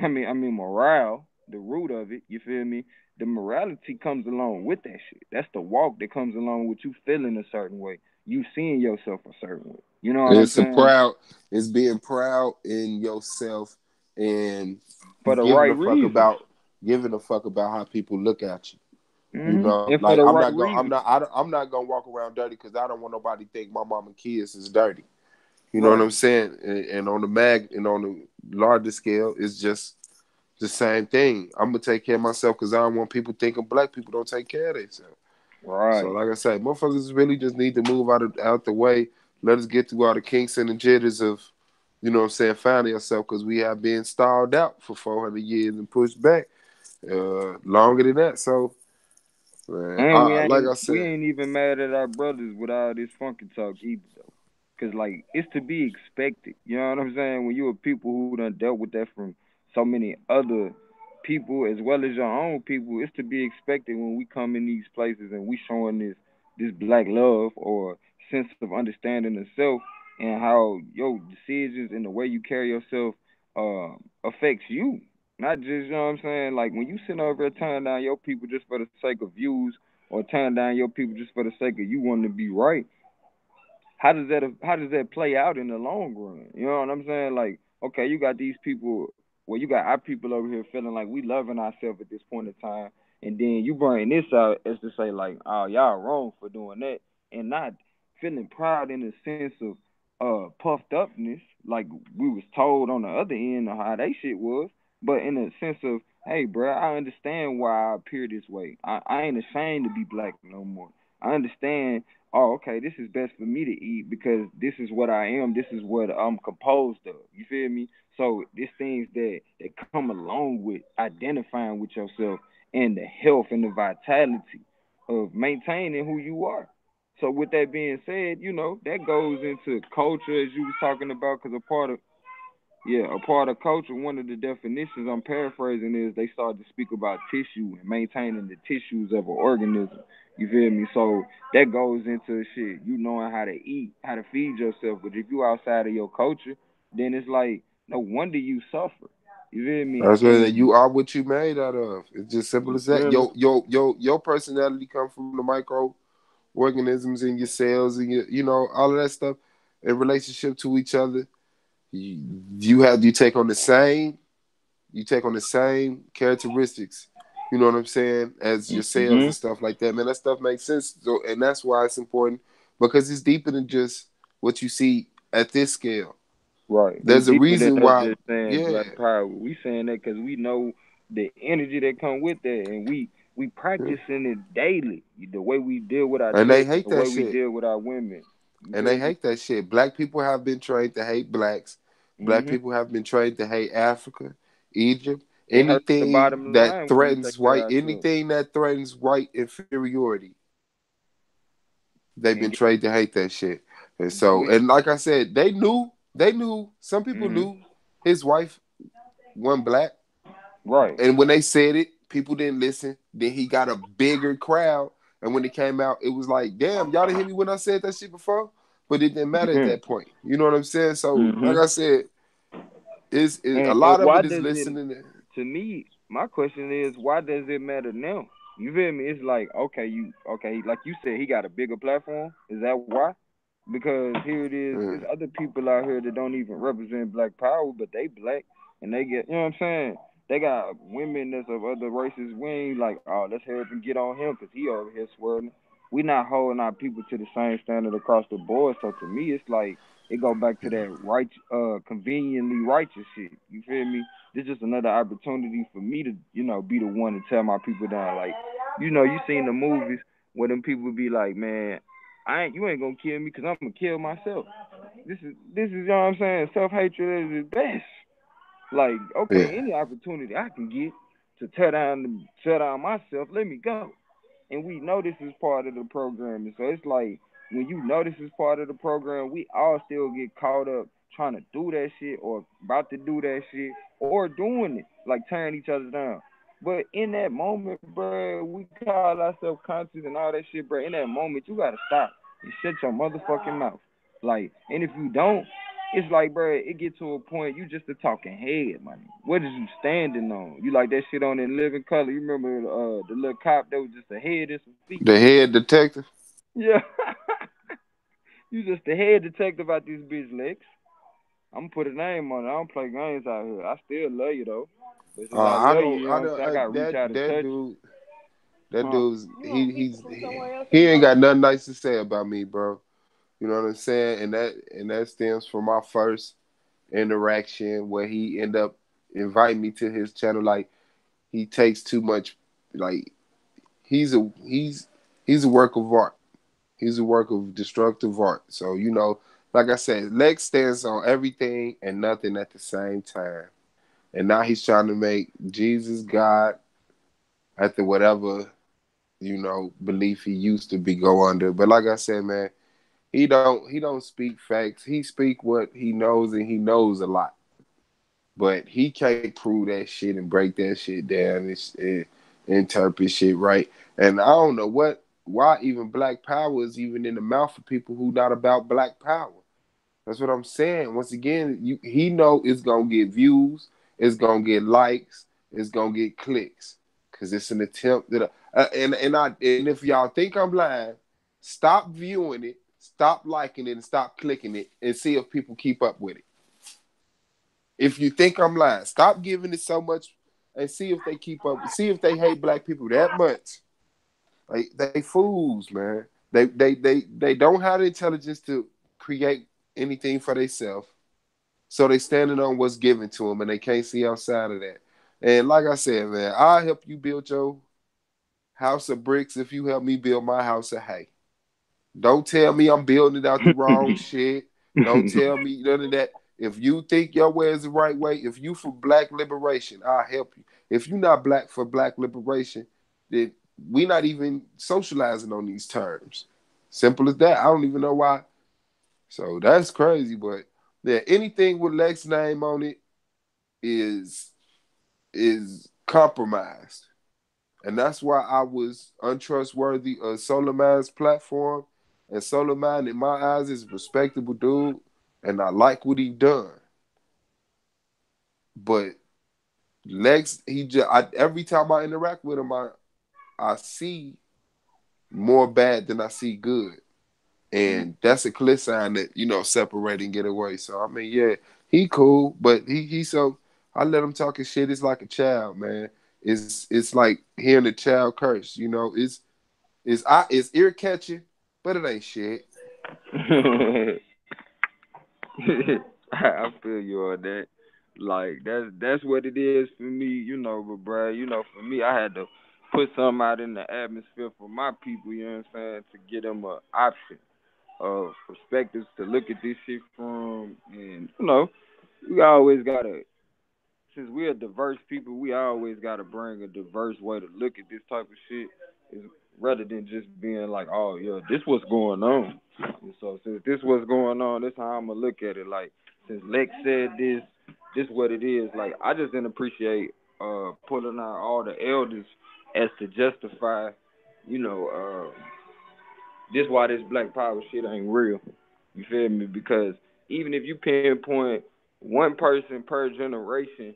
I mean morale, the root of it. You feel me? The morality comes along with that shit. That's the walk that comes along with you feeling a certain way, you seeing yourself a certain way. You know what I'm It's a saying? proud. It's being proud in yourself and For the giving right a fuck reason. about giving a fuck about how people look at you. You Hmm. know, And for like the right reason. I'm not gonna walk around dirty because I don't want nobody to think my mom and kids is dirty. You know what Right. I'm saying? And on the on the larger scale, it's just the same thing. I'm gonna take care of myself because I don't want people thinking black people don't take care of themselves. So, Right. like I say, motherfuckers really just need to move out the way. Let us get through all the kinks and the jitters of, you know what I'm saying, finding yourself because we have been stalled out for 400 years and pushed back longer than that. So, man, And we like ain't I we said, ain't even mad at our brothers with all this funky talk either though. Cause like it's to be expected. You know what I'm saying? When you are people who done dealt with that from so many other people as well as your own people, it's to be expected when we come in these places and we showing this black love or sense of understanding of self and how your decisions and the way you carry yourself affects you. Not just, you know what I'm saying? Like when you sit over there turning down your people just for the sake of views or turning down your people just for the sake of you wanting to be right, how does that play out in the long run? You know what I'm saying? Like, okay, you got these people, well, you got our people over here feeling like we loving ourselves at this point in time, and then you bring this out as to say like, oh, y'all wrong for doing that, and not feeling proud in the sense of puffed upness, like we was told on the other end of how they shit was, but in a sense of, hey, bro, I understand why I appear this way. I ain't ashamed to be black no more. I understand, oh, okay, this is best for me to eat because this is what I am. This is what I'm composed of. You feel me? So there's things that come along with identifying with yourself and the health and the vitality of maintaining who you are. So with that being said, that goes into culture as you was talking about, because a part of culture, one of the definitions I'm paraphrasing is they start to speak about tissue and maintaining the tissues of an organism. You feel me? So that goes into shit, you knowing how to eat, how to feed yourself. But if you outside of your culture, then it's like no wonder you suffer. You feel me? that's what And you are what you made out of. It's just simple you as that. feel me? Your personality comes from the microorganisms in your cells and all of that stuff in relationship to each other. You take on the same characteristics, you know what I'm saying, as your cells Hmm. and stuff like that. Man, that stuff makes sense. So, and that's why it's important because it's deeper than just what you see at this scale. Right. It's There's a deeper than reason us why, just saying yeah, black power. We saying that because we know the energy that come with that, and we practicing it daily. The way we deal with our and they children, hate the that way we shit. deal with our women. You And they feel me? hate that shit. Black people have been trained to hate blacks. Black Hmm. people have been trained to hate Africa, Egypt, It hurts the bottom line when we take care of ourselves anything that threatens white inferiority. They've and been get. trained to hate that shit. And so, We. and like I said, they knew, some people Hmm. knew his wife wasn't black. Right. And when they said it, people didn't listen. Then he got a bigger crowd. And when it came out, it was like, damn, y'all didn't hear me when I said that shit before? But it didn't matter at Hmm. that point. You know what I'm saying? So, like Hmm. I said, is a And lot of why it is does it? listening. To me, my question is, why does it matter now? You feel me? It's like, okay, like you said, he got a bigger platform. Is that why? Because here it is, Uh, there's other people out here that don't even represent black power, but they black and they get, you know what I'm saying? They got women that's of other races. We ain't like, oh, let's hurry up and get on him because he over here swerving. We not holding our people to the same standard across the board. So to me, it's like it go back to that right, conveniently righteous shit. You feel me? This is just another opportunity for me to, be the one to tell my people down. Like, you seen the movies where them people be like, man, you ain't gonna kill me because I'm gonna kill myself. This is, you know what I'm saying? Self hatred is the best. Like, Yeah. okay, any opportunity I can get to tear down myself, let me go. And we know this is part of the program. And so it's like when you know this is part of the program, we all still get caught up trying to do that shit or about to do that shit or doing it, like tearing each other down. But in that moment, bro, we call ourselves conscious and all that shit, bro. In that moment, you gotta stop and shut your motherfucking mouth. Like, and if you don't, it's like, bro, it get to a point you just a talking head, man. What is you standing on? You like that shit on in living color? You remember the little cop that was just a head and some feet? The head detective. Yeah, you just the head detective out this bitch, Lex. I'm gonna put a name on it. I don't play games out here. I still love you though, but since I I love you, don't. you know I what I'm don't. saying. I gotta reach out and That touch you, dude. That huh? dude's he ain't got nothing nice to say about me, bro. You know what I'm saying? And that stems from my first interaction where he end up inviting me to his channel. Like he takes too much. Like he's a work of art. He's a work of destructive art. So like I said, Lex stands on everything and nothing at the same time. And now he's trying to make Jesus God after whatever belief he used to be go under. But like I said, man, he don't speak facts. He speak what he knows, and he knows a lot. But he can't prove that shit and break that shit down and interpret shit right. And I don't know why even black power is even in the mouth of people who not about black power. That's what I'm saying. Once again, he know it's gonna get views, it's gonna get likes, it's gonna get clicks, cause it's an attempt that. And if y'all think I'm lying, stop viewing it, stop liking it, and stop clicking it, and see if people keep up with it. If you think I'm lying, stop giving it so much, and see if they keep up. See if they hate black people that much. Like they fools, man. They don't have the intelligence to create anything for themselves. So they standing on what's given to them, and they can't see outside of that. And like I said, man, I'll help you build your house of bricks if you help me build my house of hay. Don't tell me I'm building it out the wrong shit. Don't tell me none of that. If you think your way is the right way, if you for black liberation, I'll help you. If you're not black for black liberation, then we not even socializing on these terms. Simple as that. I don't even know why. So that's crazy, but yeah, anything with Lex name on it is compromised. And that's why I was untrustworthy of Soleiman's platform. And Soleiman, in my eyes, is a respectable dude, and I like what he done. But Lex, every time I interact with him, I see more bad than I see good. And that's a clear sign that separate and get away. So I mean, yeah, he cool, but he so I let him talking shit. It's like a child, man. It's like hearing a child curse. It's ear catching, but it ain't shit. I feel you on that. Like that's what it is for me, But bruh, for me, I had to put something out in the atmosphere for my people. You know what I'm saying? To get them a option of perspectives to look at this shit from, and we always gotta, since we're diverse people, we always gotta bring a diverse way to look at this type of shit, is rather than just being like, oh yeah, this what's going on. And so since this what's going on, this how I'm gonna look at it. Like since Lex said this what it is. Like I just didn't appreciate pulling out all the elders as to justify, you know, this why this black power shit ain't real. You feel me? Because even if you pinpoint one person per generation,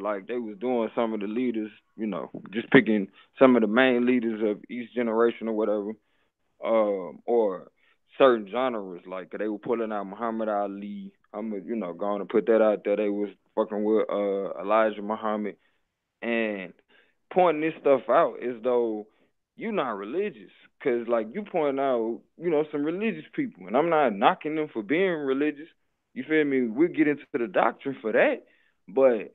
like they was doing some of the leaders, just picking some of the main leaders of each generation or whatever, or certain genres, like they were pulling out Muhammad Ali. Going to put that out there. They was fucking with Elijah Muhammad and pointing this stuff out as though you not religious. Cause like you point out, some religious people, and I'm not knocking them for being religious. You feel me? We'll get into the doctrine for that, but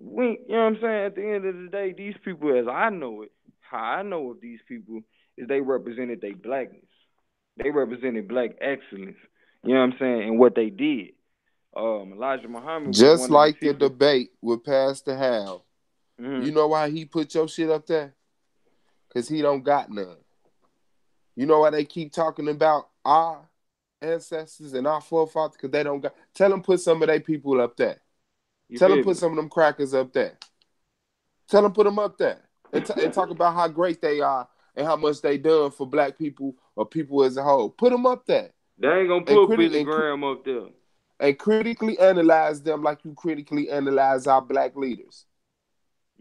you know what I'm saying? At the end of the day, these people, as I know it, how I know of these people is they represented their blackness. They represented black excellence. You know what I'm saying? And what they did. Elijah Muhammad was Just one of the like the people. debate with Pastor Hal. Mm-hmm. You know why he put your shit up there? Because he don't got none. You know why they keep talking about our ancestors and our forefathers? Because they don't got. Tell them put some of their people up there. You Tell them feel put me? some of them crackers up there. Tell them put them up there. And talk about how great they are and how much they done for black people or people as a whole. Put them up there. They ain't gonna And, put Billy Graham up there. and critically analyze them like you critically analyze our black leaders.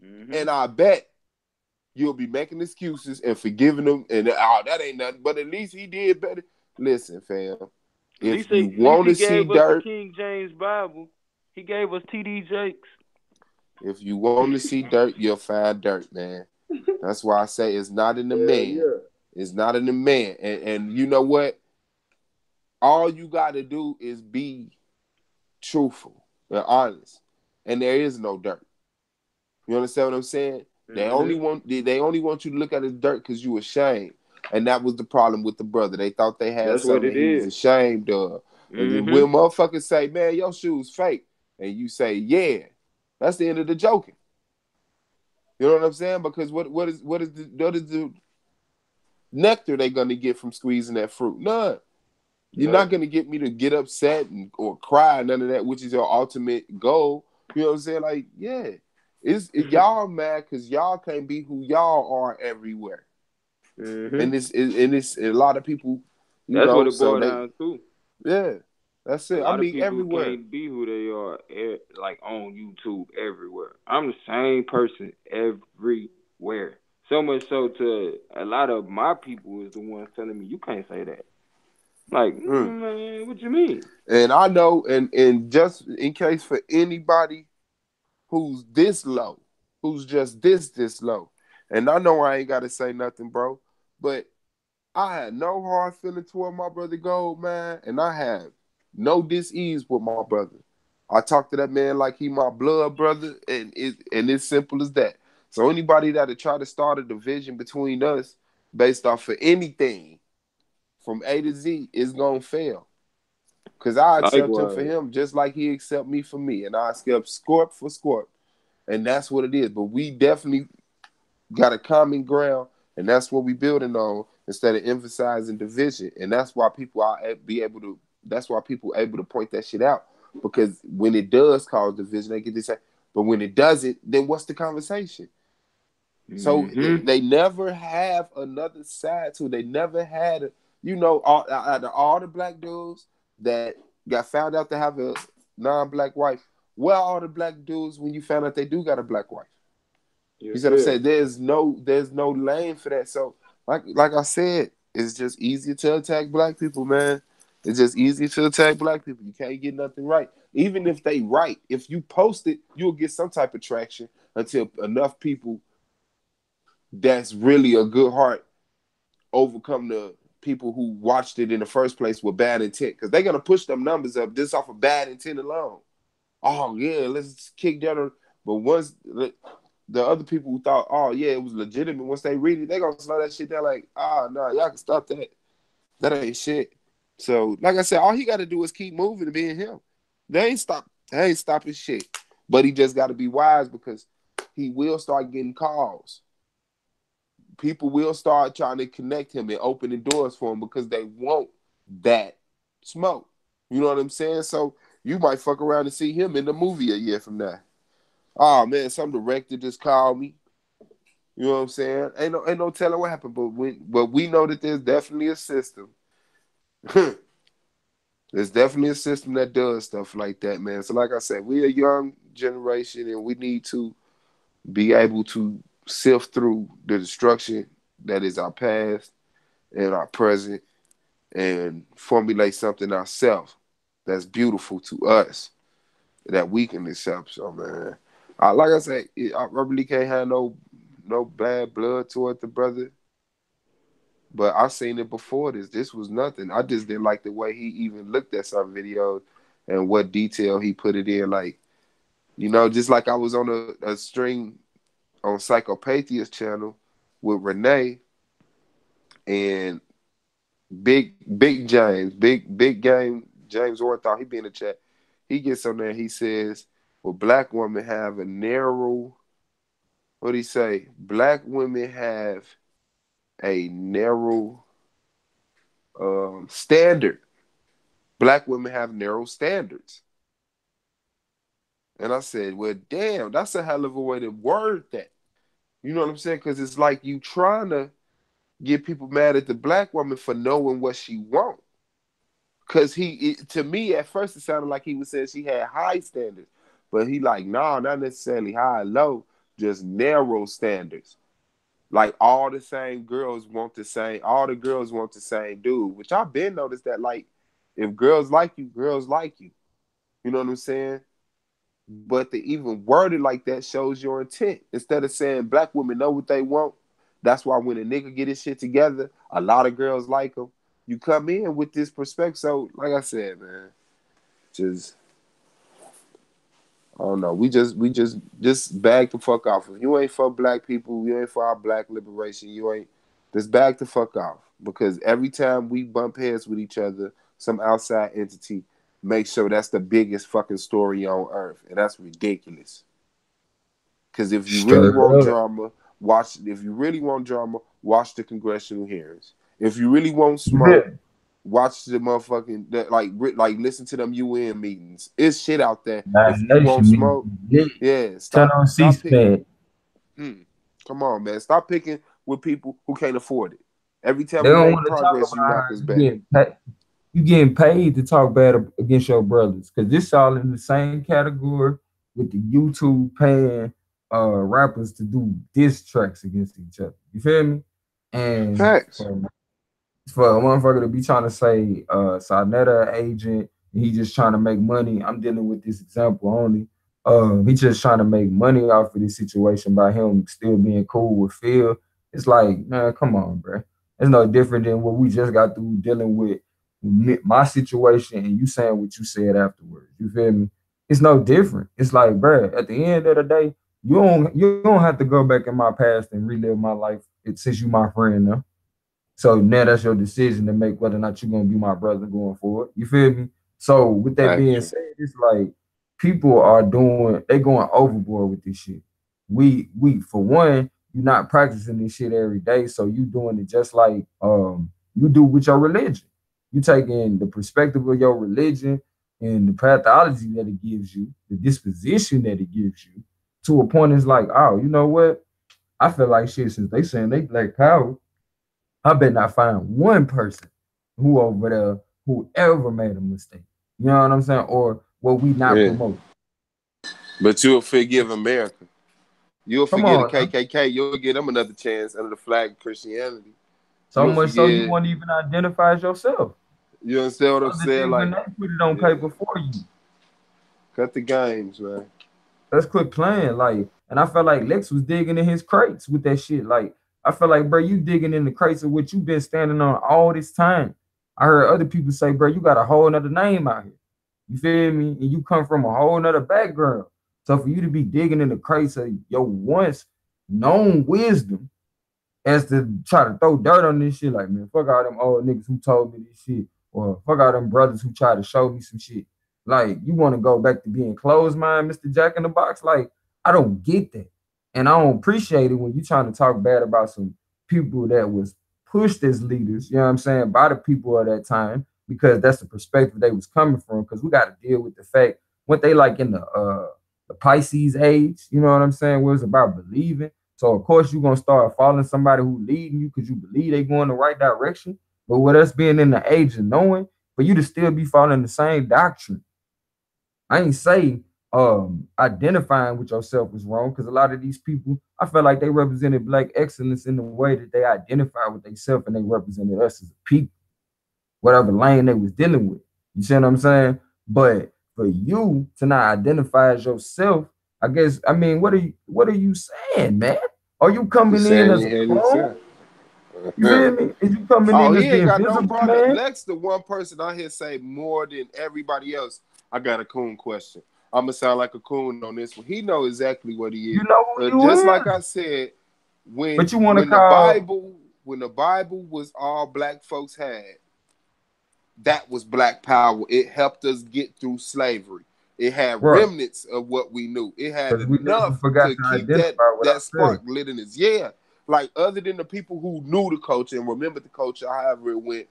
Mm-hmm. And I bet you'll be making excuses and forgiving them. And that ain't nothing. But at least he did better. Listen, fam. At least If you he want to see gave us the dirt, King James Bible. He gave us T.D. Jakes. if you want to see dirt, you'll find dirt, man. That's why I say it's not in the man. Yeah. It's not in the man. And you know what? All you got to do is be truthful and honest. And there is no dirt. You understand what I'm saying? Mm-hmm. They only want you to look at his dirt because you ashamed. And that was the problem with the brother. They thought they had That's what something it that he was is. ashamed of. And then when motherfuckers say, man, your shoes fake, and you say, yeah, that's the end of the joking. You know what I'm saying? Because what is the nectar they gonna get from squeezing that fruit? None. You're not gonna get me to get upset or cry, none of that, which is your ultimate goal. You know what I'm saying? Like, yeah, y'all mad because y'all can't be who y'all are everywhere, and it's a lot of people, That's what it so boiled down to. yeah, that's A it. I lot of mean, people everywhere. can't be who they are, like on YouTube everywhere. I'm the same person everywhere. So much so to a lot of my people is the ones telling me you can't say that. Like, man, what you mean? And I know, and just in case for anybody who's this low, who's just this low, and I know I ain't got to say nothing, bro, but I had no hard feeling toward my brother Gold, man, and I had no dis-ease with my brother. I talk to that man like he my blood brother, and it's simple as that. So anybody that'll try to start a division between us based off of anything from A to Z is gonna fail. Cause I accept him for Likewise. him just like he accept me for me, and I accept Scorp for Scorp, and that's what it is. But we definitely got a common ground, and that's what we building on instead of emphasizing division. And that's why people That's why people able to point that shit out, because when it does cause division, they get to say, but when it doesn't, then what's the conversation? So they never have another side to it. They never had all the black dudes that got found out to have a non-black wife. Where are all the black dudes when you found out they do got a black wife? You see what I'm saying? There's no lane for that. So like I said, it's just easier to attack black people, man. It's just easier to attack black people. You can't get nothing right. Even if they right, if you post it, you'll get some type of traction until enough people that's really a good heart overcome the people who watched it in the first place with bad intent. Because they're gonna push them numbers up just off of bad intent alone. Oh yeah, let's kick down. But once the other people who thought, oh yeah, it was legitimate, once they read it, they gonna slow that shit down. Like, no, y'all can stop that. That ain't shit. So, like I said, all he got to do is keep moving and being him. They ain't stopping shit. But he just got to be wise, because he will start getting calls. People will start trying to connect him and open the doors for him because they want that smoke. You know what I'm saying? So you might fuck around and see him in the movie a year from now. Oh man, some director just called me. You know what I'm saying? Ain't no telling what happened, but we know that there's definitely a system. There's definitely a system that does stuff like that, man. So like I said, we're a young generation, and we need to be able to sift through the destruction that is our past and our present, and formulate something ourselves that's beautiful to us that we can accept. So man, like I said, I really can't have no bad blood toward the brother. But I seen it before this. This was nothing. I just didn't like the way he even looked at some videos and what detail he put it in. Like, just like I was on a stream on Psychopathia channel with Renee and Big James, big game James Orthal, he be in the chat. He gets on there, he says, well, black women have a narrow, what do he say? Black women have a narrow standard. Black women have narrow standards. And I said, well, damn, that's a hell of a way to word that. You know what I'm saying? Because it's like you trying to get people mad at the black woman for knowing what she wants. Because to me, at first, it sounded like he was saying she had high standards. But he like, nah, not necessarily high or low, just narrow standards. Like all the same girls want the same, all the girls want the same dude, which I've been noticed that, like, if girls like you, girls like you. You know what I'm saying? But to even word it like that shows your intent. Instead of saying black women know what they want, that's why when a nigga get his shit together, a lot of girls like him. You come in with this perspective. So, like I said, man, just I don't know. We just bag the fuck off. If you ain't for black people, you ain't for our black liberation, you ain't, just bag the fuck off. Because every time we bump heads with each other, some outside entity makes sure that's the biggest fucking story on earth. And that's ridiculous. Because if you really want drama, watch the congressional hearings. If you really want smoke, watch the motherfucking like listen to them UN meetings. It's shit out there. If you want smoke, turn on C-SPAN. Come on, man. Stop picking with people who can't afford it. Every time they we don't make progress, you knock us back. You getting paid to talk bad against your brothers, because this all in the same category with the YouTube paying rappers to do diss tracks against each other. You feel me? And facts. For a motherfucker to be trying to say Saneter agent, and he just trying to make money. I'm dealing with this example only. He just trying to make money off of this situation by him still being cool with Phil. It's like, man, come on, bro. It's no different than what we just got through dealing with my situation and you saying what you said afterwards. You feel me? It's no different. It's like, bro, at the end of the day, you don't have to go back in my past and relive my life since you my friend now. So now that's your decision to make whether or not you're gonna be my brother going forward. You feel me? So with that being said, it's like people are they going overboard with this shit. We for one, you're not practicing this shit every day, so you doing it just like you do with your religion. You taking the perspective of your religion and the pathology that it gives you, the disposition that it gives you, to a point is like, oh, you know what? I feel like shit since they saying they black power. I bet not find one person who over there who ever made a mistake. You know what I'm saying? Or what we not promote. But you'll forgive America. You'll forget the KKK. You'll give them another chance under the flag of Christianity. So much so you won't even identify as yourself. You understand what I'm saying? Like, when they put it on paper for you. Cut the games, man. Let's quit playing. Like, and I felt like Lex was digging in his crates with that shit. Like, I feel like, bro, you digging in the crates of what you've been standing on all this time. I heard other people say, bro, you got a whole nother name out here. You feel me? And you come from a whole nother background. So for you to be digging in the crates of your once known wisdom as to try to throw dirt on this shit, like, man, fuck all them old niggas who told me this shit, or fuck all them brothers who tried to show me some shit. Like, you want to go back to being closed mind, Mr. Jack in the Box? Like, I don't get that. And I don't appreciate it when you trying to talk bad about some people that was pushed as leaders, you know what I'm saying, by the people of that time, because that's the perspective they was coming from. Because we got to deal with the fact, what they like in the Pisces age, you know what I'm saying, where it's about believing. So, of course, you're going to start following somebody who leading you because you believe they going the right direction. But with us being in the age of knowing, for you to still be following the same doctrine, I ain't say identifying with yourself is wrong, because a lot of these people, I felt like they represented black excellence in the way that they identify with themselves, and they represented us as a people, whatever lane they was dealing with. You see what I'm saying? But for you to not identify as yourself, I guess, I mean, what are you saying, man? Are you coming in as a clone? You feel me? Is you coming Oh, in he as the ain't got no invisible problem. man? Lex, the one person I hear say more than everybody else. I got a coon question. I'm gonna sound like a coon on this one. He know exactly what he You is. know who you Just like is. I said, But when you want to when the call Bible when the Bible was all black folks had, that was black power. It helped us get through slavery. It had right. remnants of what we knew. It had Because we never enough forgot to to keep identify with that spark ourselves. lit in us. Yeah. Like other than the people who knew the culture and remembered the culture, however it went.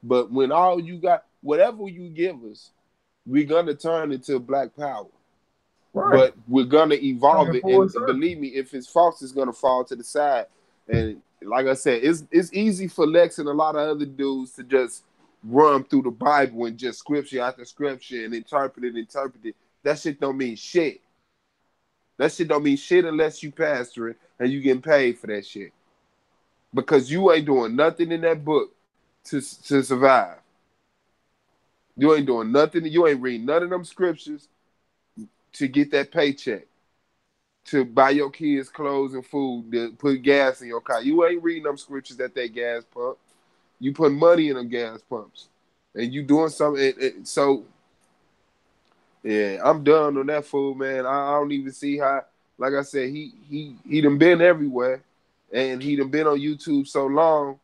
But when all you got, whatever you give us, we're gonna turn into black power. Right. But we're gonna evolve Coming it, full and circle. believe me, if it's false, it's gonna fall to the side. And like I said, it's easy for Lex and a lot of other dudes to just run through the Bible and just scripture after scripture and interpret it. That shit don't mean shit. That shit don't mean shit unless you pastor it and you getting paid for that shit. Because you ain't doing nothing in that book to survive. You ain't doing nothing. You ain't reading none of them scriptures to get that paycheck, to buy your kids clothes and food, to put gas in your car. You ain't reading them scriptures at that gas pump. You put money in them gas pumps, and you doing something. So yeah, I'm done on that fool, man. I don't even see how. Like I said, he done been everywhere, and he done been on YouTube so long.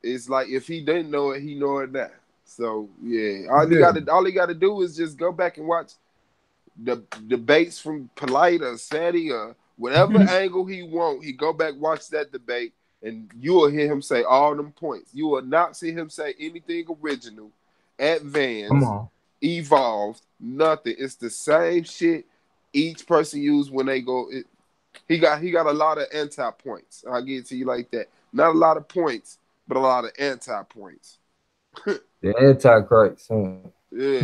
It's like if he didn't know it, he know it now. So yeah, Yeah. all he got to do is just go back and watch the debates from Polite or Sadie or whatever angle he want. He go back, watch that debate, and you will hear him say all them points. You will not see him say anything original, Come advanced, on. evolved, nothing. It's the same shit each person use when they go. He got a lot of anti points. I'll give it to you like that. Not a lot of points, but a lot of anti points. The Antichrist, son. Yeah.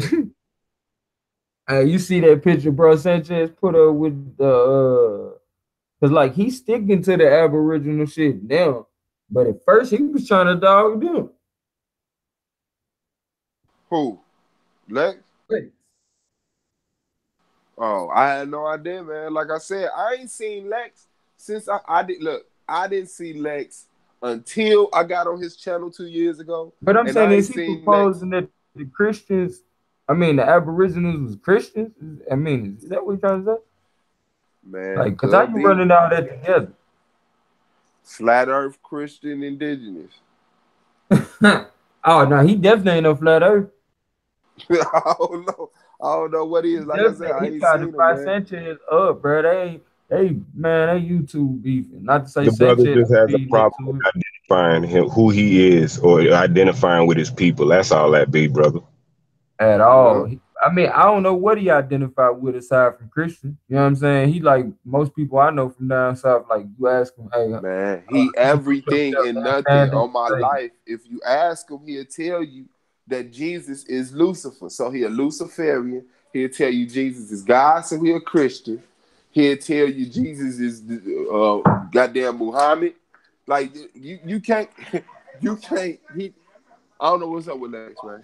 Hey, you see that picture, bro? Sanchez put up with the cause like he's sticking to the Aboriginal shit now. But at first he was trying to dog them. Who? Lex? Hey, Oh, I had no idea, man. Like I said, I ain't seen Lex since I did look. I didn't see Lex until I got on his channel 2 years ago, but I'm and saying I ain't is he seen Lex. proposing that the Christians, I mean the Aboriginals was Christians? I mean, is that what you're trying to say? Man, Like, cause how could you be running all that together? flat Earth Christian indigenous. Oh no, he definitely ain't no flat earth. I don't know. I don't know what he He is. Like I said, definitely I he ain't tried to seen him, fry man. Sanchez up, bro. They man, they YouTube beefing. Not to say The brother Sanchez just has a feeding problem into with it identifying him, who he is, or identifying with his people. That's all that be, brother. at Yeah. all. I mean, I don't know what he identified with aside from Christian. You know what I'm saying? He like most people I know from down south. Like you ask him, hey, Man, he do you put everything yourself and in nothing standing on to my say, life. If you ask him, he'll tell you that Jesus is Lucifer. So he a Luciferian. He'll tell you Jesus is God, so he a Christian. He'll tell you Jesus is goddamn Muhammad. Like you can't you can't he I don't know what's up with Lex, man.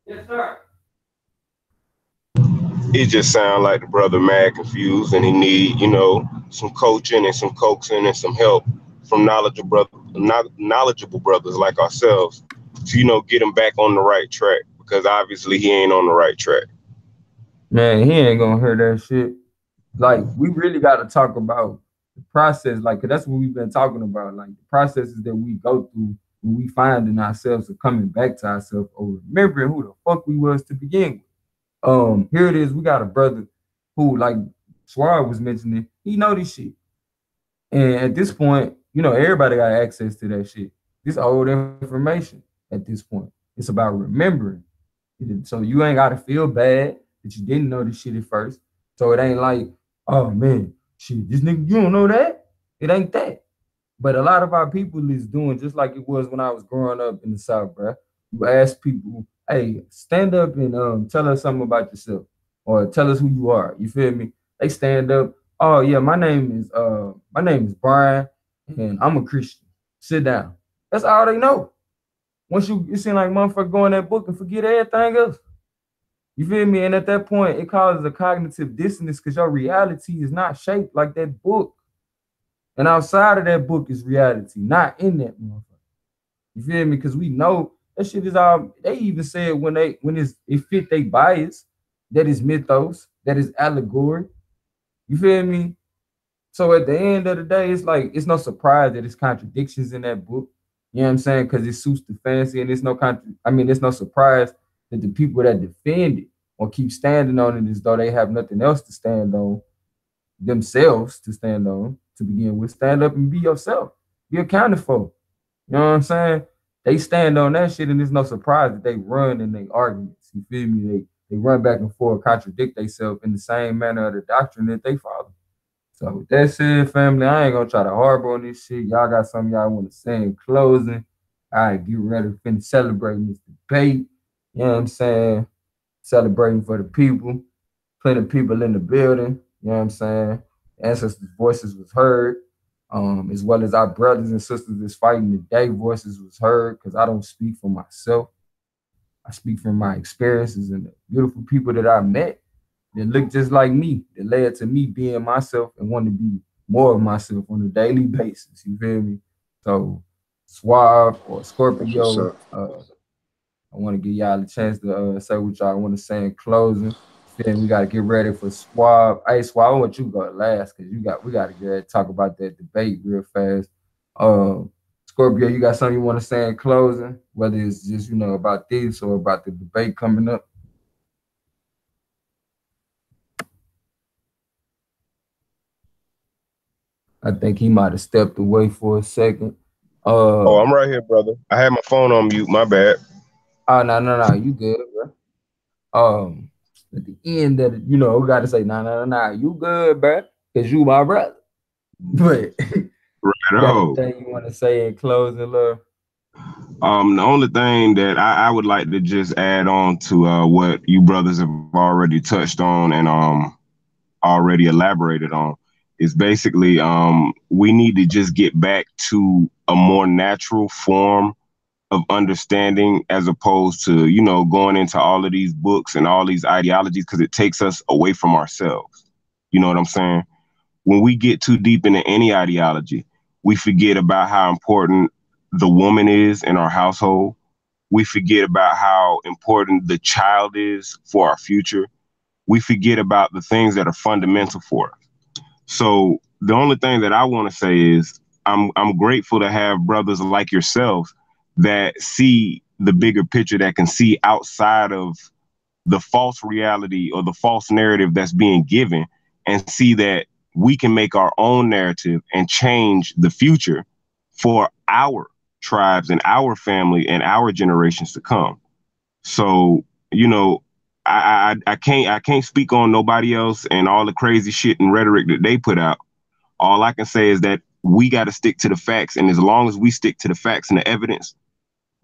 yes, sir. It just sounds like the brother mad confused, and he need, some coaching and some coaxing and some help from knowledgeable brothers like ourselves to, get him back on the right track, because obviously he ain't on the right track. Man, he ain't gonna hear that shit. Like we really got to talk about the process. Like 'cause that's what we've been talking about. Like the processes that we go through when we finding ourselves or coming back to ourselves or remembering who the fuck we was to begin with. Here it is. We got a brother who, like Swar was mentioning, he know this shit. And at this point, everybody got access to that shit. This old information at this point. It's about remembering. So you ain't gotta feel bad that you didn't know this shit at first. So it ain't like, oh man, shit, this nigga, you don't know that? It ain't that. But a lot of our people is doing just like it was when I was growing up in the South, bro. You ask people, hey, stand up and tell us something about yourself or tell us who you are. You feel me? They stand up. Oh yeah, my name is Brian and I'm a Christian. Sit down. That's all they know. Once you it seems like motherfucker go in that book and forget everything else. You feel me? And at that point, it causes a cognitive dissonance because your reality is not shaped like that book. And outside of that book is reality, not in that motherfucker. You feel me? Because we know that shit is all. They even said when it fit they bias, that is mythos, that is allegory. You feel me? So at the end of the day, it's like it's no surprise that it's contradictions in that book. You know what I'm saying? Because it suits the fancy, and it's no surprise that the people that defend it or keep standing on it as though they have nothing else to stand on themselves to stand on to begin with. Stand up and be yourself. Be accounted for. You know what I'm saying? They stand on that shit, and it's no surprise that they run in their arguments. You feel me? They run back and forth, contradict themselves in the same manner of the doctrine that they follow. So with that said, family, I ain't gonna try to harbor on this shit. Y'all got something y'all want to say in closing. All right, get ready to finish celebrating this debate. You know what I'm saying? Celebrating for the people. Plenty of people in the building. You know what I'm saying? Ancestors' voices was heard. As well as our brothers and sisters that's fighting today, voices was heard because I don't speak for myself. I speak from my experiences and the beautiful people that I met that look just like me, that led to me being myself and want to be more of myself on a daily basis. You feel me? So, Suave or That's what's Scorpio, up. I want to give y'all a chance to say what y'all want to say in closing. Then we got to get ready for Swab. Hey, Swab, I want you to go last because we got to get ready to talk about that debate real fast. Um, Scorpio, you got something you want to say in closing, whether it's just about this or about the debate coming up. I think he might have stepped away for a second. Oh, Uh, I'm right here, brother. I had my phone on mute. My bad. oh no, no, no, you good, bro. At the end of it, we got to say, no, no, no, no, you good, bro, because you my brother. But Right. you got Oh, anything you want to say in closing, love? the only thing that I would like to just add on to what you brothers have already touched on and already elaborated on is basically we need to just get back to a more natural form of understanding as opposed to going into all of these books and all these ideologies because it takes us away from ourselves. You know what I'm saying? When we get too deep into any ideology, we forget about how important the woman is in our household. We forget about how important the child is for our future. We forget about the things that are fundamental for us. So the only thing that I want to say is I'm grateful to have brothers like yourselves that see the bigger picture, that can see outside of the false reality or the false narrative that's being given and see that we can make our own narrative and change the future for our tribes and our family and our generations to come. So, you know, I can't speak on nobody else and all the crazy shit and rhetoric that they put out. All I can say is that we got to stick to the facts, and as long as we stick to the facts and the evidence,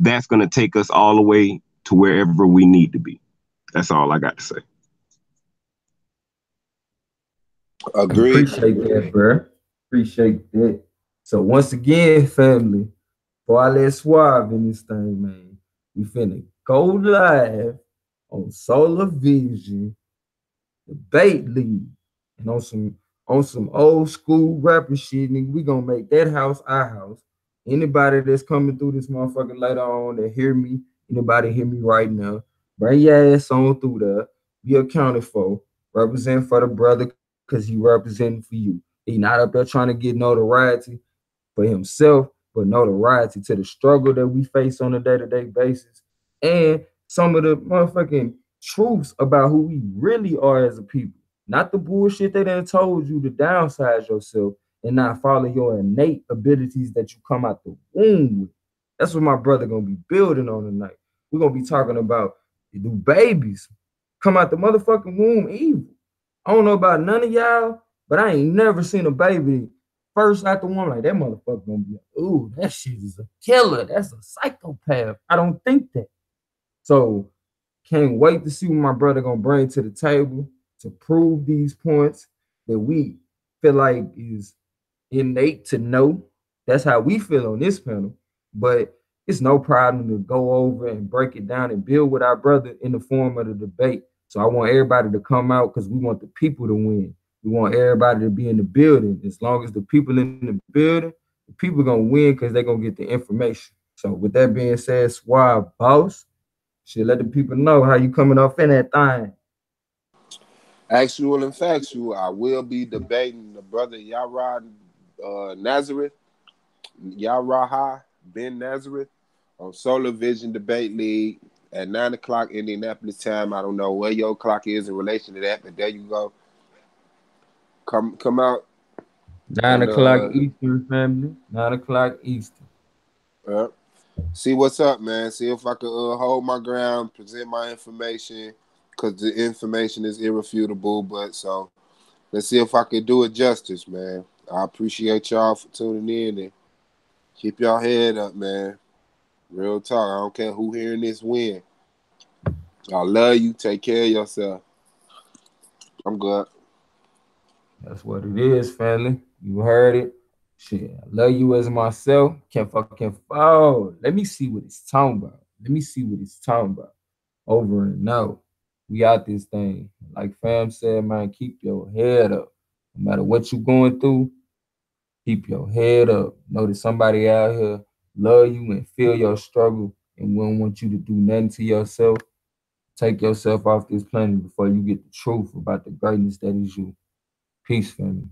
that's going to take us all the way to wherever we need to be. That's all I got to say. Agreed. Appreciate that, bro. Appreciate that. So once again, family, before I let Suave in this thing, man, we finna go live on Solar Vision Debate League. And on some old school rapper shit, nigga, we gonna make that house our house. Anybody that's coming through this motherfucker later on that hear me, anybody hear me right now, bring your ass on through there, be accounted for, represent for the brother because he representing for you. He not up there trying to get notoriety for himself, but notoriety to the struggle that we face on a day-to-day basis and some of the motherfucking truths about who we really are as a people. Not the bullshit they done told you to downsize yourself and not follow your innate abilities that you come out the womb with. That's what my brother gonna be building on tonight. We're gonna be talking about do babies come out the motherfucking womb evil. I don't know about none of y'all, but I ain't never seen a baby first out the womb like that motherfucker gonna be like, ooh, that shit is a killer. That's a psychopath. I don't think that. So can't wait to see what my brother gonna bring to the table to prove these points that we feel like is innate to know. That's how we feel on this panel. But it's no problem to go over and break it down and build with our brother in the form of the debate. So I want everybody to come out because we want the people to win. We want everybody to be in the building. As long as the people in the building, the people gonna win because they're gonna get the information. So with that being said, Swab boss, should let the people know how you coming off in that thing. Actual and factual. I will be debating the brother Nazareth, Yaraha Ben Nazareth on Solar Vision Debate League at 9 o'clock Indianapolis time. I don't know where your clock is in relation to that, but there you go. Come out Nine and o'clock Eastern, family. 9 o'clock Eastern. uh, see what's up, man. See if I can hold my ground, present my information, because the information is irrefutable. But so let's see if I can do it justice, man. I appreciate y'all for tuning in and keep y'all head up, man. Real talk. I don't care who hearing this win. I love you. Take care of yourself. I'm good. That's what it is, family. You heard it. Shit, I love you as myself. Can't fucking fall. Let me see what it's talking about. Let me see what it's talking about. Over and out. We out this thing. Like fam said, man, keep your head up. No matter what you going through, keep your head up. Know that somebody out here love you and feel your struggle and we don't want you to do nothing to yourself. Take yourself off this planet before you get the truth about the greatness that is you. Peace, family.